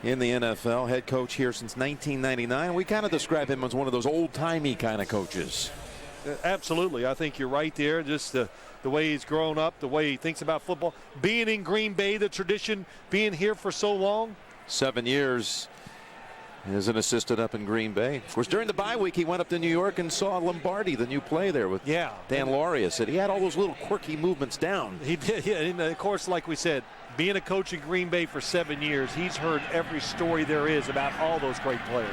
in the NFL, head coach here since 1999. We kind of describe him as one of those old-timey kind of coaches. Absolutely. I think you're right there. Just the way he's grown up, the way he thinks about football. Being in Green Bay, the tradition, being here for so long. 7 years as an assistant up in Green Bay. Of course, during the bye week, he went up to New York and saw Lombardi, the new play there with Dan Lauria. Said he had all those little quirky movements down. He did, yeah. And of course, like we said, being a coach in Green Bay for 7 years, he's heard every story there is about all those great players.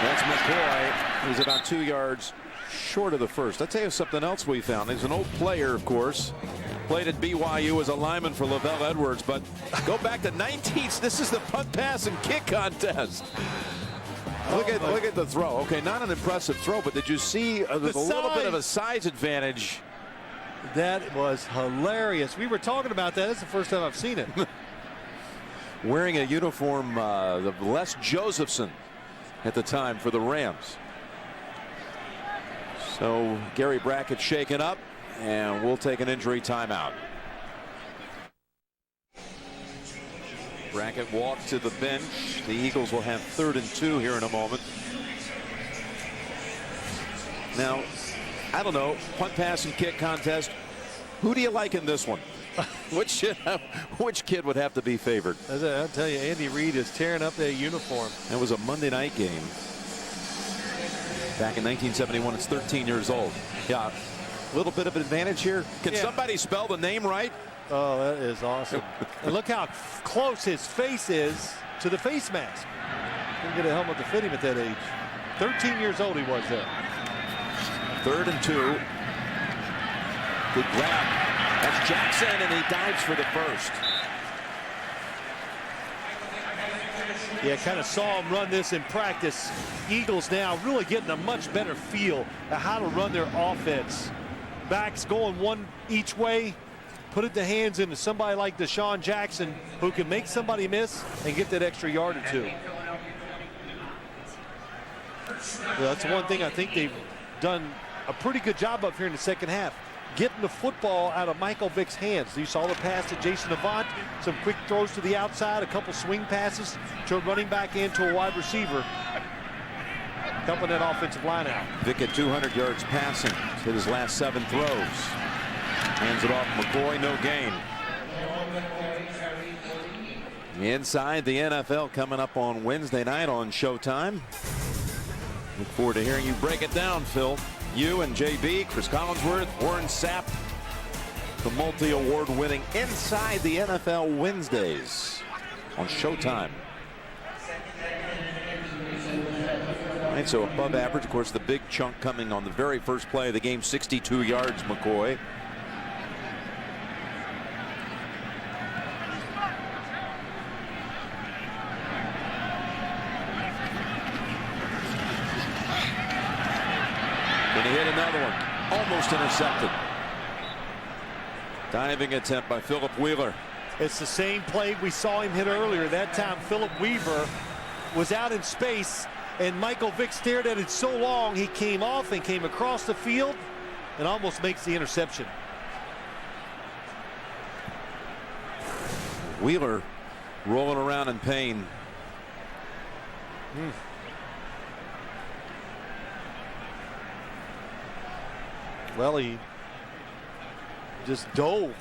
That's McCoy. He's about 2 yards short of the first. I'll tell you something else we found. He's an old player, of course. Played at BYU as a lineman for Lavelle Edwards, but go back to 19th. This is the punt, pass, and kick contest. Look at the throw. Okay, not an impressive throw, but did you see there's a little bit of a size advantage? That was hilarious. We were talking about that. That's the first time I've seen it. Wearing a uniform of Les Josephson at the time for the Rams. So Gary Brackett shaken up, and we'll take an injury timeout. Brackett walked to the bench. The Eagles will have 3rd and 2 here in a moment. Now, I don't know, punt, pass, and kick contest. Who do you like in this one? Which kid would have to be favored? I'll tell you, Andy Reid is tearing up that uniform. That was a Monday night game. Back in 1971, it's 13 years old. Yeah, a little bit of advantage here. Can somebody spell the name right? Oh, that is awesome. And look how close his face is to the face mask. Couldn't get a helmet to fit him at that age. 13 years old he was there. 3rd and 2. Good grab. That's Jackson, and he dives for the first. Yeah, kind of saw him run this in practice. Eagles now really getting a much better feel of how to run their offense. Backs going one each way. Put it to hands into somebody like Deshaun Jackson, who can make somebody miss and get that extra yard or two. Well, that's one thing I think they've done a pretty good job of here in the second half. Getting the football out of Michael Vick's hands. You saw the pass to Jason Avant, some quick throws to the outside, a couple swing passes to a running back and to a wide receiver. Helping that offensive line out. Vick at 200 yards passing. Hit his last 7 throws. Hands it off McCoy, no gain. Inside the NFL coming up on Wednesday night on Showtime. Look forward to hearing you break it down, Phil. You and JB, Chris Collinsworth, Warren Sapp, the multi-award winning Inside the NFL Wednesdays on Showtime. All right, so above average, of course, the big chunk coming on the very first play of the game, 62 yards, McCoy. And he hit another one, almost intercepted. Diving attempt by Philip Wheeler. It's the same play we saw him hit earlier. That time Philip Weaver was out in space, and Michael Vick stared at it so long he came off and came across the field and almost makes the interception. Wheeler rolling around in pain. Well, he just dove.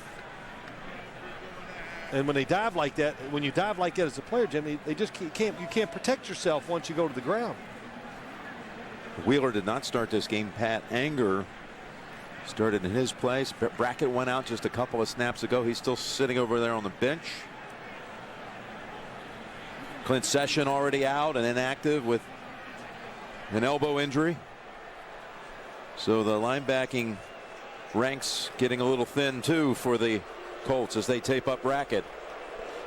And when they dive like that, when you dive like that as a player, Jim, they just can't, you can't protect yourself once you go to the ground. Wheeler did not start this game. Pat Anger started in his place. Brackett went out just a couple of snaps ago. He's still sitting over there on the bench. Clint Session already out and inactive with an elbow injury. So the linebacking ranks getting a little thin too for the Colts as they tape up Brackett.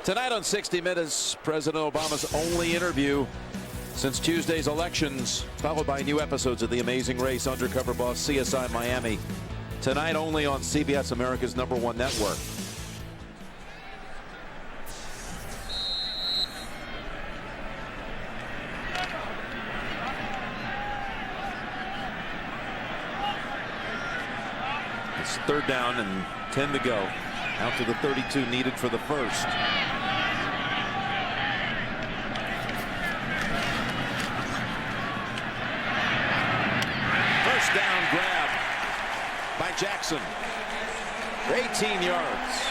Tonight on 60 Minutes, President Obama's only interview since Tuesday's elections, followed by new episodes of The Amazing Race, Undercover Boss, CSI Miami. Tonight only on CBS, America's #1 network. It's 3rd down and 10 to go. Out to the 32 needed for the first. Jackson for 18 yards.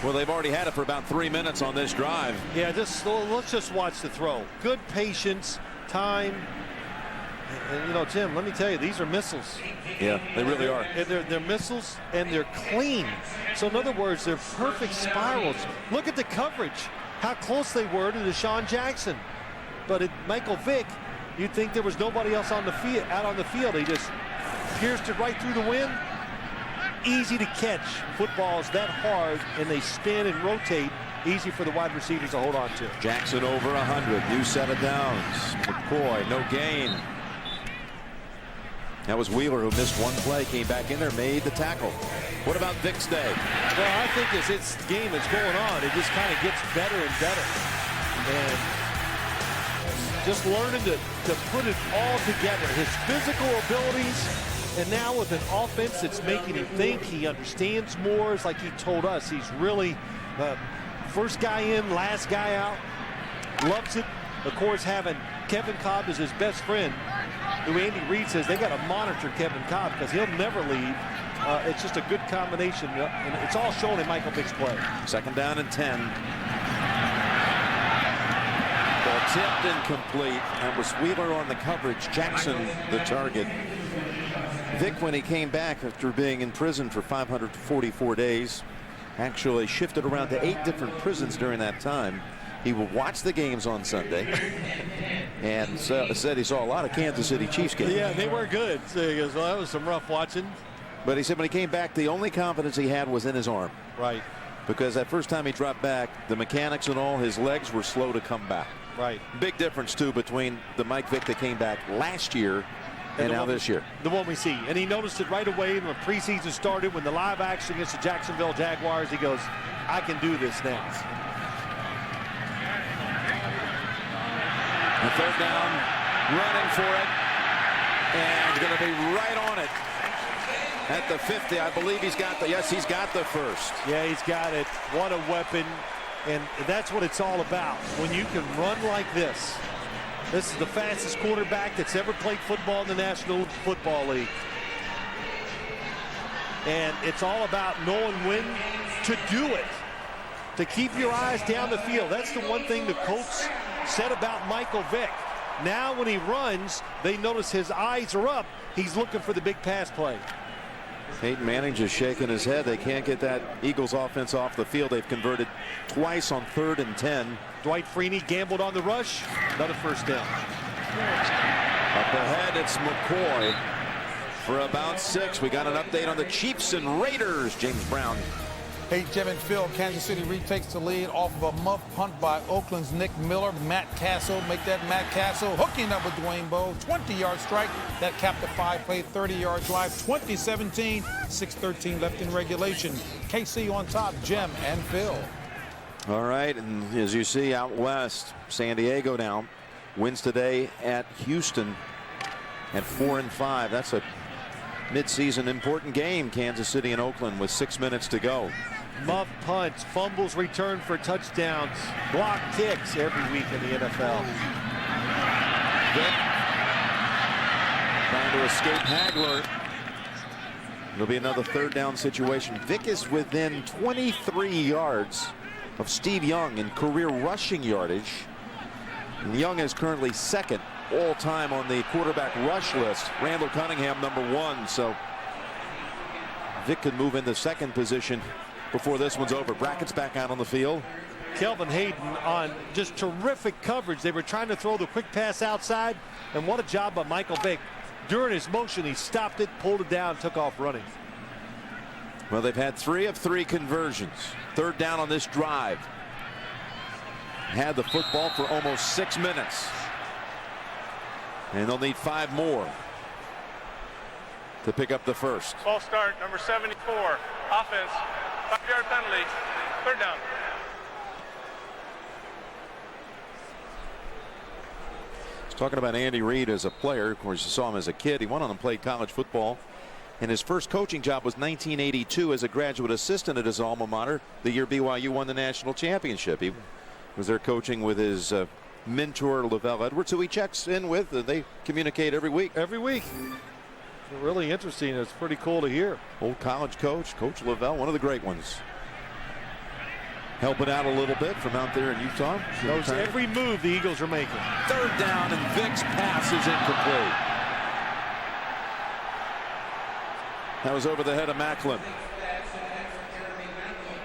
Well, they've already had it for about 3 minutes on this drive. Yeah, let's just watch the throw. Good patience, time. And you know, Jim, let me tell you, these are missiles. Yeah, they really are. They're missiles, and they're clean. So in other words, they're perfect spirals. Look at the coverage, how close they were to Deshaun Jackson. But Michael Vick, you'd think there was nobody else on the field, out on the field. He just pierced it right through the wind. Easy to catch footballs that hard, and they spin and rotate. Easy for the wide receivers to hold on to. Jackson over 100. New set of downs. McCoy, no gain. That was Wheeler, who missed one play, came back in there, made the tackle. What about Vick's day? Well, I think as this game is going on, it just kind of gets better and better. And just learning to put it all together. His physical abilities, and now with an offense that's making him think, he understands more. It's like he told us, he's really first guy in, last guy out. Loves it. Of course, having Kevin Cobb as his best friend, who Andy Reid says they got to monitor Kevin Cobb because he'll never leave. It's just a good combination, and it's all shown in Michael Vick's play. 2nd down and 10. Ball tipped incomplete. That was Wheeler on the coverage. Jackson the target. Vick, when he came back after being in prison for 544 days, actually shifted around to 8 different prisons during that time. He will watch the games on Sunday, and said he saw a lot of Kansas City Chiefs games. Yeah, they were good. So he goes, well, that was some rough watching. But he said when he came back, the only confidence he had was in his arm. Right. Because that first time he dropped back, the mechanics and all, his legs were slow to come back. Right. Big difference, too, between the Mike Vick that came back last year and now this year. The one we see. And he noticed it right away when preseason started, when the live action against the Jacksonville Jaguars. He goes, I can do this now. The 3rd down, running for it, and going to be right on it at the 50. I believe he's got the, yes, he's got the first. Yeah, he's got it. What a weapon, and that's what it's all about. When you can run like this. This is the fastest quarterback that's ever played football in the National Football League. And it's all about knowing when to do it, to keep your eyes down the field. That's the one thing the Colts said about Michael Vick. Now when he runs, they notice his eyes are up. He's looking for the big pass play. Peyton Manning just shaking his head. They can't get that Eagles offense off the field. They've converted twice on 3rd and 10. Dwight Freeney gambled on the rush. Another first down. Up ahead, it's McCoy for about 6. We got an update on the Chiefs and Raiders. James Brown. Hey, Jim and Phil, Kansas City retakes the lead off of a muff punt by Oakland's Nick Miller. Matt Castle, make that Matt Castle, hooking up with Dwayne Bowe. 20-yard strike. That capped a 5-play, 30-yard drive. 2017, 6:13 left in regulation. KC on top, Jim and Phil. All right, and as you see out west, San Diego now wins today at Houston at 4-5. That's a midseason important game. Kansas City and Oakland with 6 minutes to go. Muff punts, fumbles returned for touchdowns, block kicks every week in the NFL. Vick trying to escape Hagler. It'll be another 3rd down situation. Vick is within 23 yards of Steve Young in career rushing yardage. And Young is currently 2nd all time on the quarterback rush list. Randall Cunningham #1. So Vick could move into 2nd position before this one's over. Brackett's back out on the field. Kelvin Hayden on just terrific coverage. They were trying to throw the quick pass outside, and what a job by Michael Vick. During his motion, he stopped it, pulled it down, took off running. Well, they've had 3 of 3 conversions. 3rd down on this drive. Had the football for almost 6 minutes. And they'll need 5 more to pick up the first. False start, number 74. Offense, 5-yard penalty. 3rd down. Talking about Andy Reid as a player. Of course, you saw him as a kid. He went on and played college football. And his first coaching job was 1982 as a graduate assistant at his alma mater, the year BYU won the national championship. He was there coaching with his mentor Lavelle Edwards, who he checks in with. They communicate every week. Every week. Really interesting. It's pretty cool to hear. Old college coach, Coach Lavelle, one of the great ones. Helping out a little bit from out there in Utah. Knows every move the Eagles are making. Third down, and Vick's pass is incomplete. That was over the head of Macklin.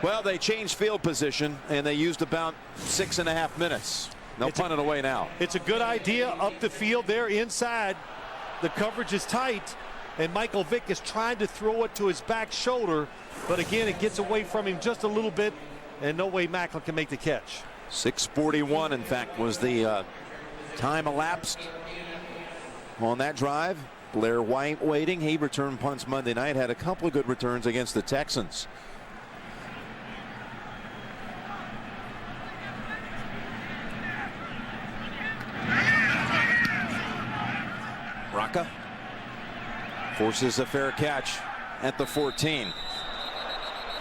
Well, they changed field position, and they used about 6.5 minutes. They'll punt it away now. It's a good idea up the field there inside. The coverage is tight, and Michael Vick is trying to throw it to his back shoulder, but again, it gets away from him just a little bit, and no way Macklin can make the catch. 6:41, in fact, was the time elapsed on that drive. Blair White waiting. He returned punts Monday night, had a couple of good returns against the Texans. Rocca forces a fair catch at the 14.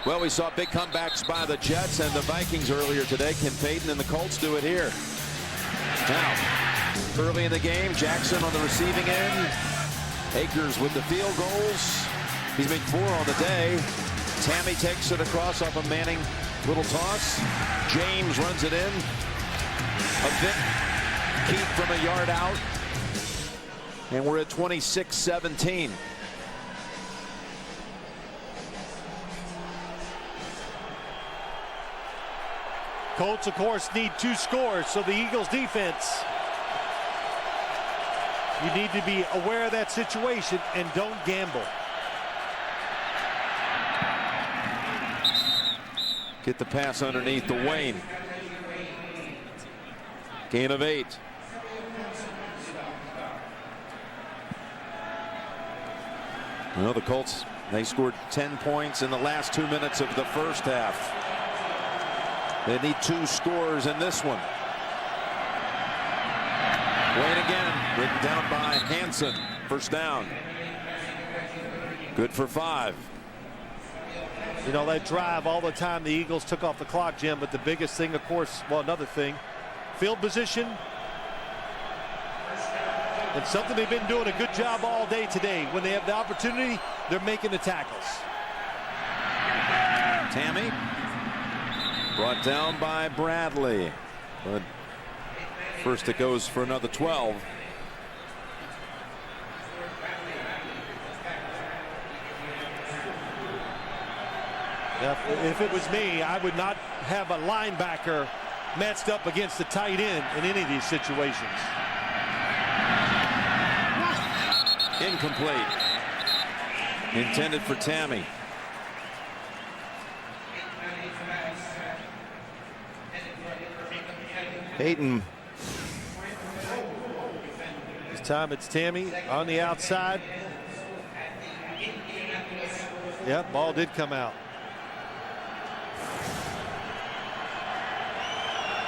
Well, we saw big comebacks by the Jets and the Vikings earlier today. Can Payton and the Colts do it here? Now, early in the game, Jackson on the receiving end. Akers with the field goals. He's made 4 on the day. Tammy takes it across off a Manning little toss. James runs it in. A Vick keep from a yard out. And we're at 26-17. Colts, of course, need 2 scores, so the Eagles defense, you need to be aware of that situation and don't gamble. Get the pass underneath to Wayne. Gain of 8. Well, the Colts, they scored 10 points in the last 2 minutes of the first half. They need 2 scores in this one. Wayne again, written down by Hansen. First down. Good for 5. You know, that drive all the time the Eagles took off the clock, Jim, but the biggest thing, of course, well, another thing, field position. And something they've been doing a good job all day today. When they have the opportunity, they're making the tackles. Tammy brought down by Bradley. But first it goes for another 12. If it was me, I would not have a linebacker matched up against the tight end in any of these situations. Incomplete. Intended for Tammy. Payton. This time it's Tammy on the outside. Yep, ball did come out.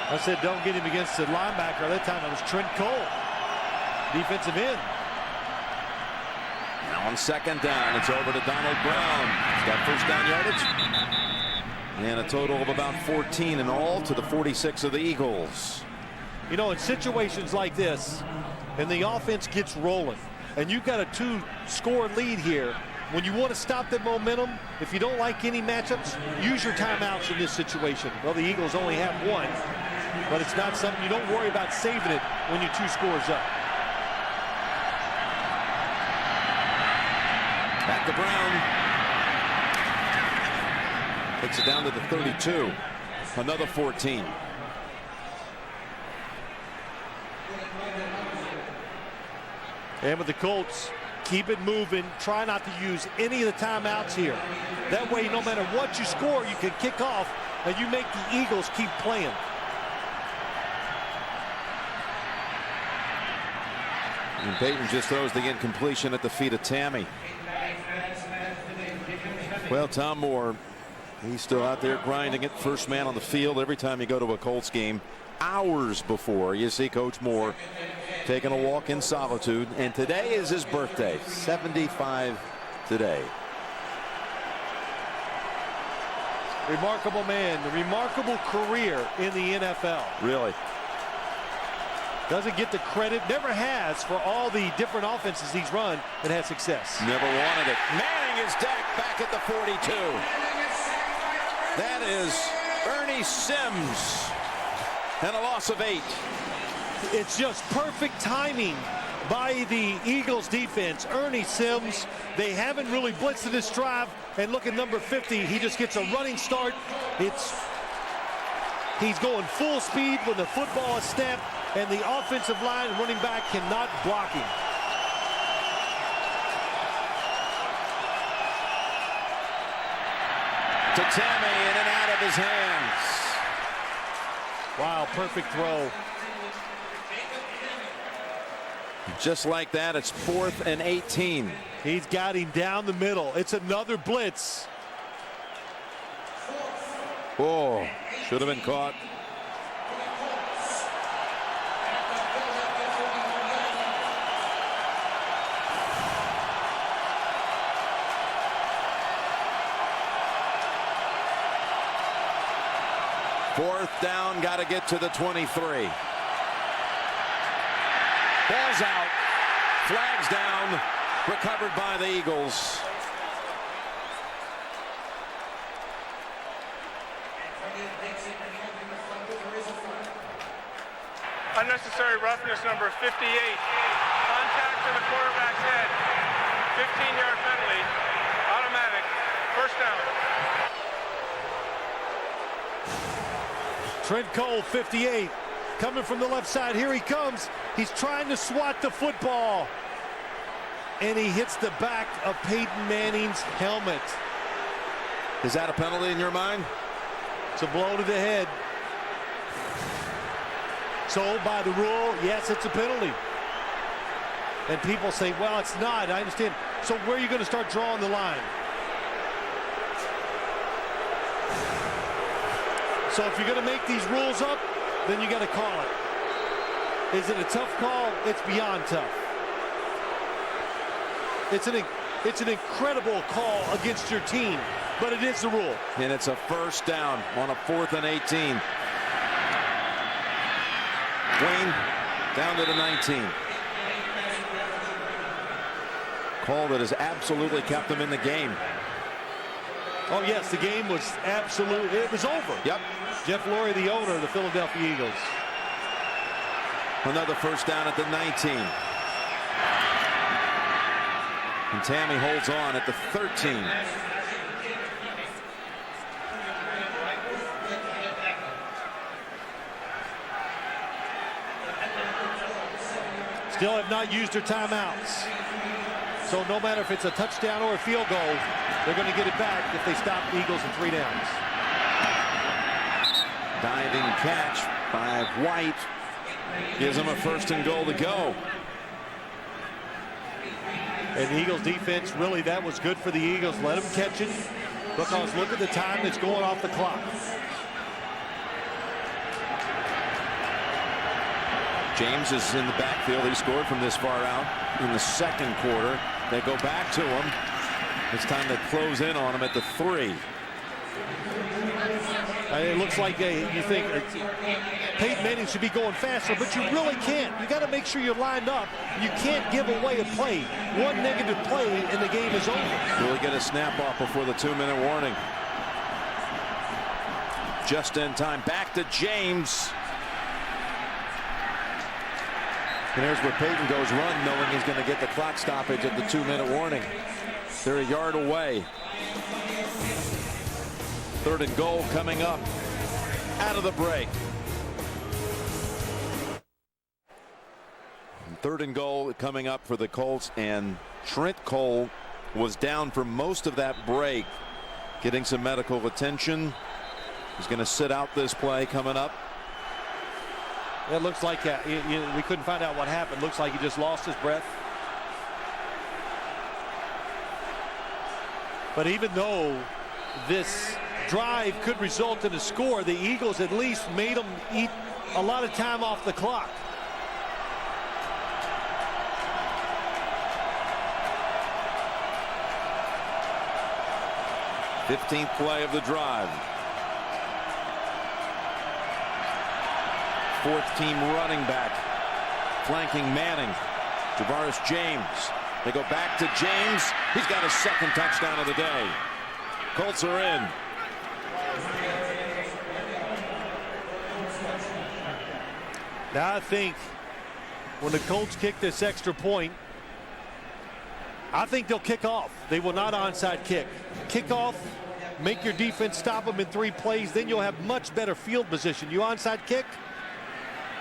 I said don't get him against the linebacker. That time it was Trent Cole, defensive end. Now on second down, it's over to Donald Brown. He's got first down yardage. And a total of about 14 in all to the 46 of the Eagles. You know, in situations like this, and the offense gets rolling, and you've got a 2-score lead here, when you want to stop the momentum, if you don't like any matchups, use your timeouts in this situation. Well, the Eagles only have 1, but it's not something you don't worry about saving it when you're 2 scores up. Back to Brown. Takes it down to the 32. Another 14. And with the Colts, keep it moving. Try not to use any of the timeouts here. That way, no matter what you score, you can kick off and you make the Eagles keep playing. And Payton just throws the incompletion at the feet of Tammy. Well, Tom Moore, he's still out there grinding it. First man on the field every time you go to a Colts game. Hours before you see Coach Moore taking a walk in solitude. And today is his birthday. 75 today. Remarkable man. A remarkable career in the NFL. Really. Doesn't get the credit, never has, for all the different offenses he's run and had success. Never wanted it. Manning is back at the 42. That is Ernie Sims. And a loss of 8. It's just perfect timing by the Eagles defense. Ernie Sims, they haven't really blitzed in this drive. And look at number 50. He just gets a running start. He's going full speed when the football is snapped, and the offensive line running back cannot block him. To Tammy, in and out of his hands. Wow, perfect throw. Just like that, it's 4th and 18. He's got him down the middle. It's another blitz. Oh, should have been caught. Fourth down, got to get to the 23. Ball's out, flags down, recovered by the Eagles. Unnecessary roughness, number 58. Contact to the quarterback's head. 15-yard penalty. Automatic. First down. Trent Cole, 58, coming from the left side. Here he comes. He's trying to swat the football. And he hits the back of Peyton Manning's helmet. Is that a penalty in your mind? It's a blow to the head. So by the rule, yes, it's a penalty. And people say, well, it's not. I understand. So where are you going to start drawing the line? So if you're going to make these rules up, then you got to call it. Is it a tough call? It's beyond tough. It's an incredible call against your team, but it is the rule. And it's a first down on a 4th and 18. Wayne down to the 19. Call that has absolutely kept them in the game. Oh, yes, the game was absolutely, it was over. Yep. Jeff Lurie, the owner of the Philadelphia Eagles. Another first down at the 19. And Tammy holds on at the 13. Still have not used their timeouts. So no matter if it's a touchdown or a field goal, they're going to get it back if they stop the Eagles in 3 downs. Diving catch by White gives them a 1st and goal to go. And the Eagles defense, really, that was good for the Eagles. Let them catch it, because look at the time that's going off the clock. James is in the backfield. He scored from this far out in the 2nd quarter. They go back to him. It's time to close in on him at the 3. It looks like you think Peyton Manning should be going faster, but you really can't. You got to make sure you're lined up. You can't give away a play. One negative play and the game is over. Will he get a snap off before the 2-minute warning? Just in time. Back to James. And here's where Peyton goes run, knowing he's going to get the clock stoppage at the 2-minute warning. They're a yard away. 3rd and goal coming up out of the break. 3rd and goal coming up for the Colts, and Trent Cole was down for most of that break, getting some medical attention. He's going to sit out this play coming up. It looks like we couldn't find out what happened. Looks like he just lost his breath. But even though this drive could result in a score, the Eagles at least made them eat a lot of time off the clock. Fifteenth play of the drive. 4th team running back flanking Manning. Javaris James. They go back to James. He's got his second touchdown of the day. Colts are in. Now I think when the Colts kick this extra point, I think they'll kick off. They will not onside kick. Kick off, make your defense stop them in 3 plays, then you'll have much better field position. You onside kick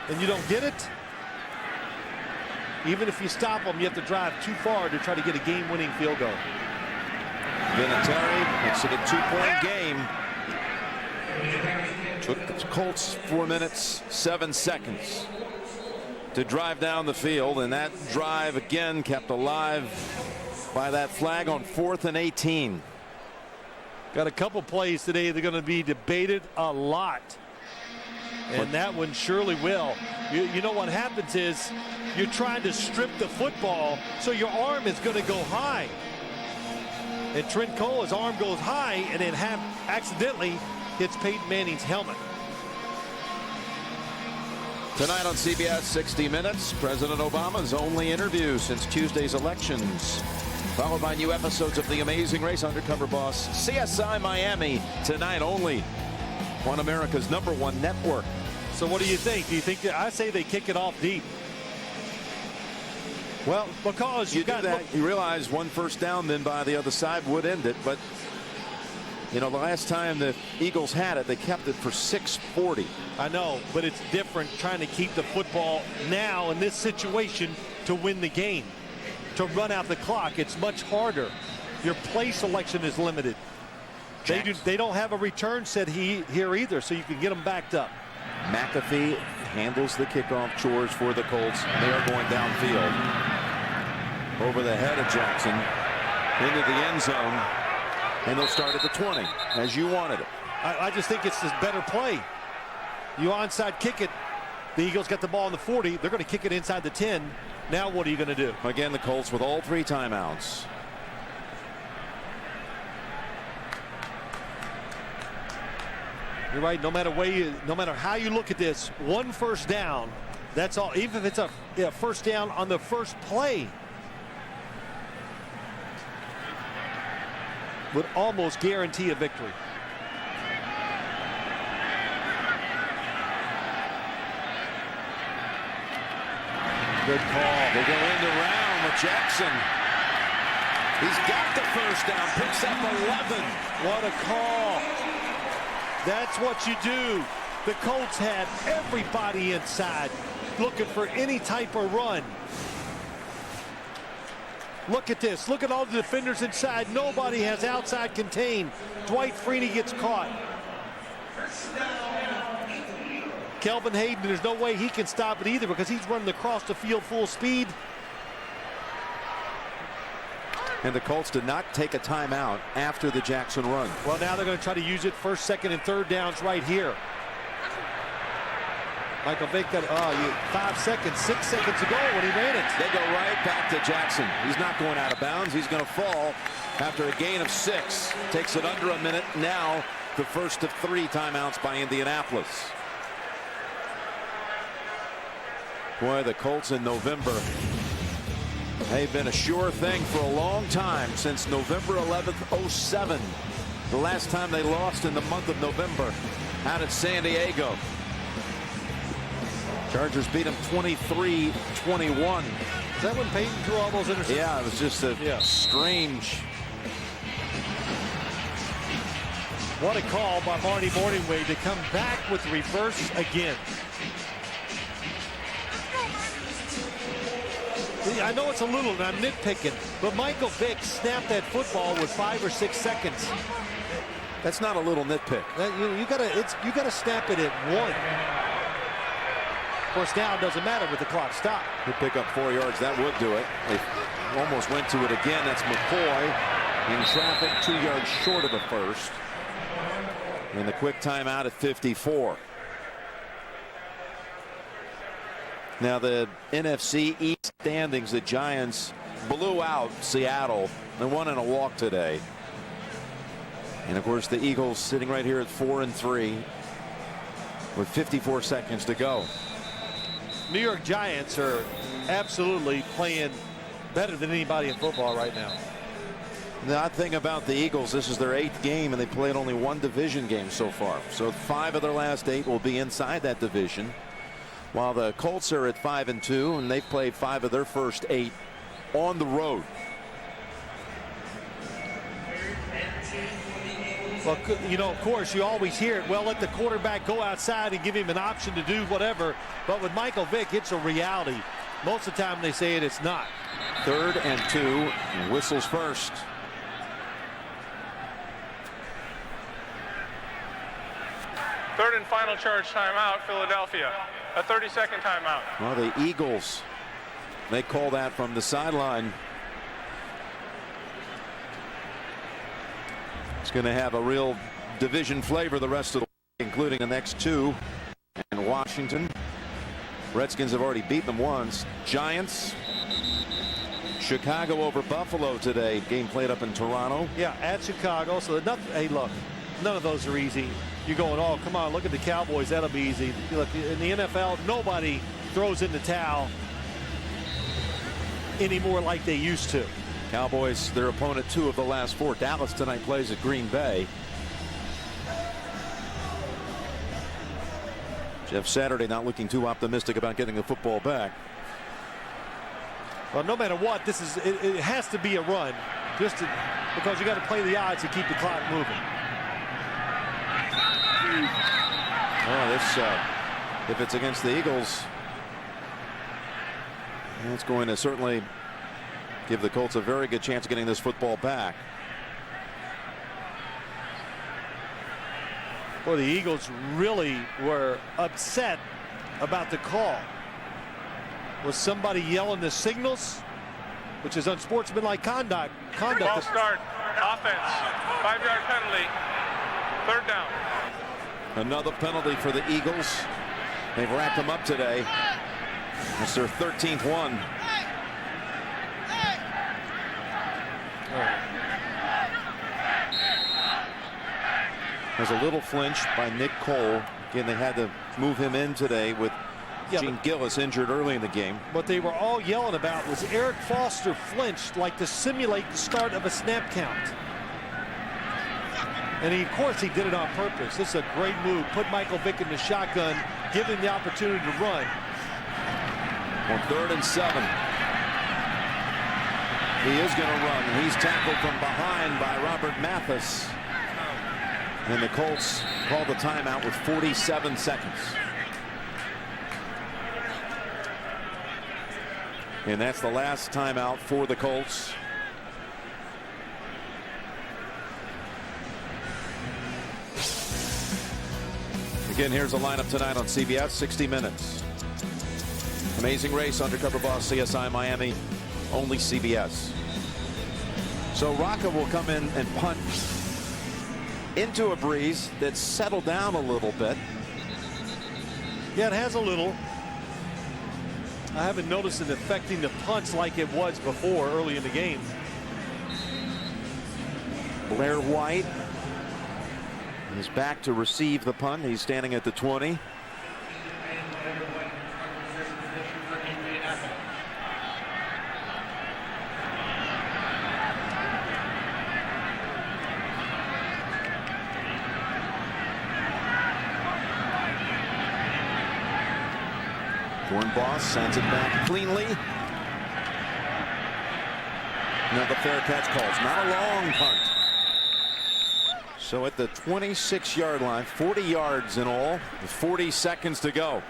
and you don't get it, even if you stop them, you have to drive too far to try to get a game-winning field goal. Vinatieri makes it a 2-point game. Took the Colts 4 minutes, 7 seconds to drive down the field, and that drive again kept alive by that flag on 4th and 18. Got a couple plays today that are going to be debated a lot, and that one surely will. You know what happens is you're trying to strip the football, so your arm is going to go high. And Trent Cole, his arm goes high and then accidentally hits Peyton Manning's helmet. Tonight on CBS 60 Minutes, President Obama's only interview since Tuesday's elections, followed by new episodes of The Amazing Race, Undercover Boss, CSI Miami, tonight only on America's #1 network. So what do you think? Do you think that, I say they kick it off deep? Well, because you do that, you realize 1 first down then by the other side would end it, but you know, the last time the Eagles had it, they kept it for 6:40. I know, but it's different trying to keep the football now in this situation to win the game. To run out the clock, it's much harder. Your play selection is limited. They don't have a return set here either, so you can get them backed up. McAfee handles the kickoff chores for the Colts. They are going downfield. Over the head of Jackson into the end zone. And they'll start at the 20, as you wanted it. I just think it's this better play. You onside kick it. The Eagles got the ball in the 40. They're going to kick it inside the 10. Now what are you going to do? Again, the Colts with all 3 timeouts. You're right. No matter how you look at this, 1 first down, that's all. Even if it's a first down on the first play, would almost guarantee a victory. Good call. They go into round with Jackson. He's got the first down, picks up 11. What a call. That's what you do. The Colts had everybody inside looking for any type of run. Look at this. Look at all the defenders inside. Nobody has outside contained. Dwight Freeney gets caught. Kelvin Hayden, there's no way he can stop it either because he's running across the field full speed. And the Colts did not take a timeout after the Jackson run. Well, now they're going to try to use it 1st, 2nd, and 3rd downs right here. Michael Vick got 5 seconds, 6 seconds ago when he ran it. They go right back to Jackson. He's not going out of bounds. He's going to fall after a gain of 6. Takes it under a minute. Now the first of 3 timeouts by Indianapolis. Boy, the Colts in November, they've been a sure thing for a long time, since November 11th, 07. The last time they lost in the month of November out at San Diego. Chargers beat them 23-21. Is that when Peyton threw all those interceptions? Yeah, it was just a strange. What a call by Marty Morningway to come back with reverse again. I know it's a little, and I'm nitpicking, but Michael Vick snapped that football with 5 or 6 seconds. That's not a little nitpick. You gotta snap it at 1. First down doesn't matter with the clock stopped. He'll pick up 4 yards. That would do it. They almost went to it again. That's McCoy in traffic, 2 yards short of a first. And the quick timeout at 54. Now the NFC East standings, the Giants blew out Seattle. They won in a walk today. And of course the Eagles sitting right here at 4-3 with 54 seconds to go. New York Giants are absolutely playing better than anybody in football right now. The odd thing about the Eagles, this is their 8th game, and they played only 1 division game so far. So 5 of their last 8 will be inside that division, while the Colts are at 5-2, and they've played 5 of their first 8 on the road. Well, you know, of course, you always hear it. Well, let the quarterback go outside and give him an option to do whatever. But with Michael Vick, it's a reality. Most of the time they say it's not. 3rd and 2, and whistles first. Third and final charge timeout, Philadelphia. A 30-second timeout. Well, the Eagles, they call that from the sideline. It's going to have a real division flavor the rest of the week, including the next 2. And Washington. Redskins have already beaten them once. Giants. Chicago over Buffalo today. Game played up in Toronto. Yeah, at Chicago. So hey, look, none of those are easy. You're going, oh, come on, look at the Cowboys. That'll be easy. Look, in the NFL, nobody throws in the towel anymore like they used to. Cowboys, their opponent 2 of the last 4. Dallas tonight plays at Green Bay. Jeff Saturday not looking too optimistic about getting the football back. Well, no matter what, it has to be a run, because you got to play the odds to keep the clock moving. Oh, if it's against the Eagles, it's going to certainly give the Colts a very good chance of getting this football back. Well, the Eagles really were upset about the call. Was somebody yelling the signals, which is unsportsmanlike conduct. Ball start, offense, 5-yard penalty, 3rd down. Another penalty for the Eagles. They've racked them up today. It's their 13th one. There's a little flinch by Nick Cole. Again, they had to move him in today with Gene Gillis injured early in the game. What they were all yelling about was Eric Foster flinched like to simulate the start of a snap count. And of course he did it on purpose. This is a great move. Put Michael Vick in the shotgun, give him the opportunity to run. On 3rd and 7. He is going to run. He's tackled from behind by Robert Mathis. And the Colts call the timeout with 47 seconds. And that's the last timeout for the Colts. Again, here's the lineup tonight on CBS. 60 Minutes. Amazing Race, Undercover Boss, CSI Miami, only CBS. So Rocca will come in and punt into a breeze that's settled down a little bit. Yeah, it has a little. I haven't noticed it affecting the punts like it was before early in the game. Blair White is back to receive the punt. He's standing at the 20. Boss sends it back cleanly. Now the fair catch calls. Not a long punt. So at the 26-yard line, 40 yards in all, with 40 seconds to go.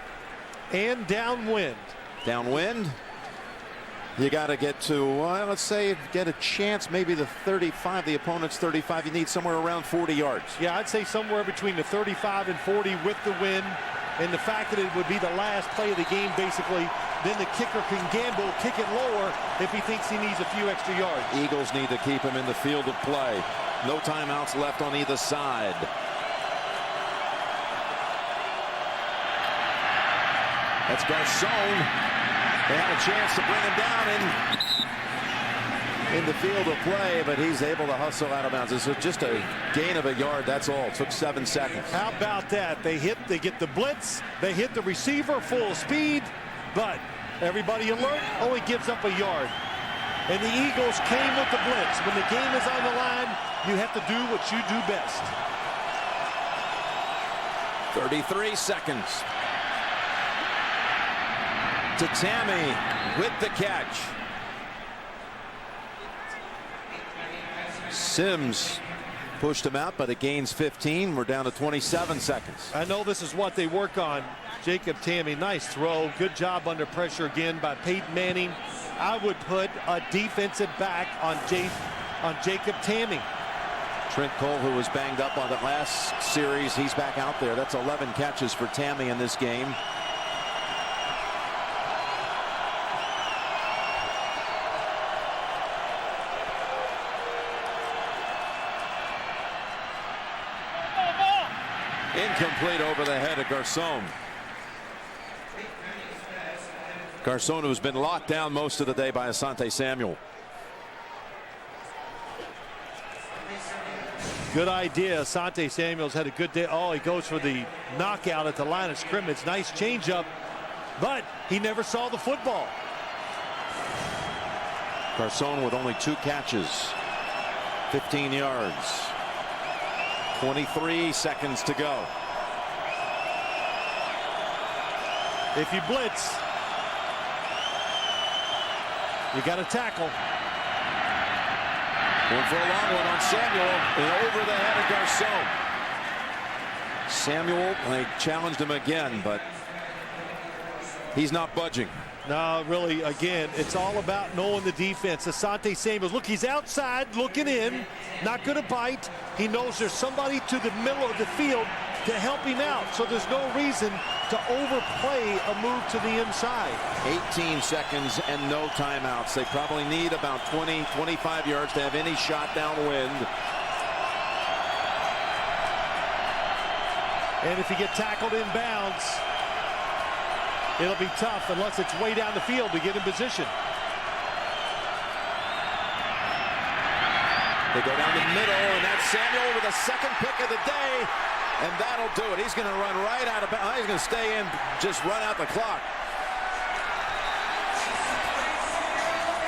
And downwind. Downwind. You got to get to, well, let's say, get a chance, maybe the 35, the opponent's 35. You need somewhere around 40 yards. Yeah, I'd say somewhere between the 35 and 40 with the wind. And the fact that it would be the last play of the game, basically, then the kicker can gamble, kick it lower if he thinks he needs a few extra yards. Eagles need to keep him in the field of play. No timeouts left on either side. That's Garcon. They had a chance to bring him down in the field of play, but he's able to hustle out of bounds. It's just a gain of a yard. That's all. It took 7 seconds. How about that? They get the blitz. They hit the receiver full speed. but everybody alert, only gives up a yard. And the Eagles came with the blitz. When the game is on the line, you have to do what you do best. 33 seconds. To Tammy with the catch. Sims pushed him out, but it gains 15. We're down to 27 seconds. I know this is what they work on. Jacob Tammy, nice throw. Good job under pressure again by Peyton Manning. I would put a defensive back on Jacob Tammy. Trent Cole, who was banged up on the last series, he's back out there. That's 11 catches for Tammy in this game. Incomplete over the head of Garcon. Garcon, who's been locked down most of the day by Asante Samuel. Good idea. Asante Samuel's had a good day. Oh, he goes for the knockout at the line of scrimmage. Nice changeup, but he never saw the football. Garcon with only 2 catches, 15 yards. 23 seconds to go. If you blitz, you got to tackle. Going for a long one on Samuel and over the head of Garcon. Samuel, they challenged him again, but he's not budging. No, really, again, it's all about knowing the defense. Asante Samuel, look, he's outside looking in, not going to bite. He knows there's somebody to the middle of the field to help him out, so there's no reason to overplay a move to the inside. 18 seconds and no timeouts. They probably need about 20, 25 yards to have any shot downwind. And if you get tackled in bounds, it'll be tough unless it's way down the field to get in position. They go down the middle, and that's Samuel with the second pick of the day, and that'll do it. He's going to run right out of bounds. He's going to stay in, just run out the clock.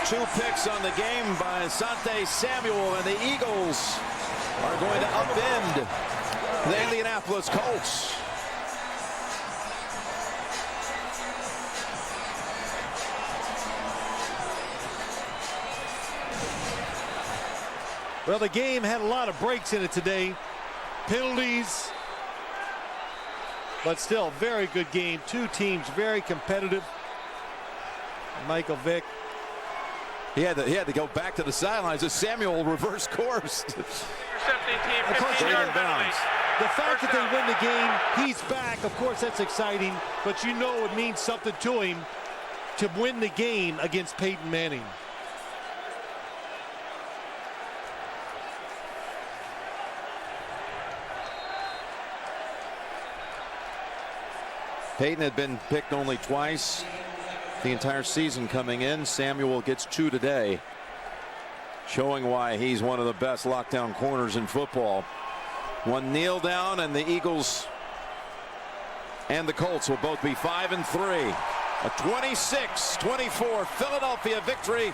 2 picks on the game by Asante Samuel, and the Eagles are going to upend the Indianapolis Colts. Well, the game had a lot of breaks in it today. Penalties. But still, very good game. 2 teams very competitive. Michael Vick. He had to go back to the sidelines as Samuel reverse course. Intercepting team, 15-yard penalty. The fact that they win the game, he's back. Of course, that's exciting. But you know it means something to him to win the game against Peyton Manning. Peyton had been picked only twice the entire season coming in. Samuel gets 2 today, showing why he's one of the best lockdown corners in football. One kneel down, and the Eagles and the Colts will both be 5-3. A 26-24 Philadelphia victory.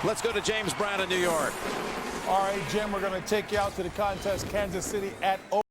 Let's go to James Brown in New York. All right, Jim, we're going to take you out to the contest. Kansas City at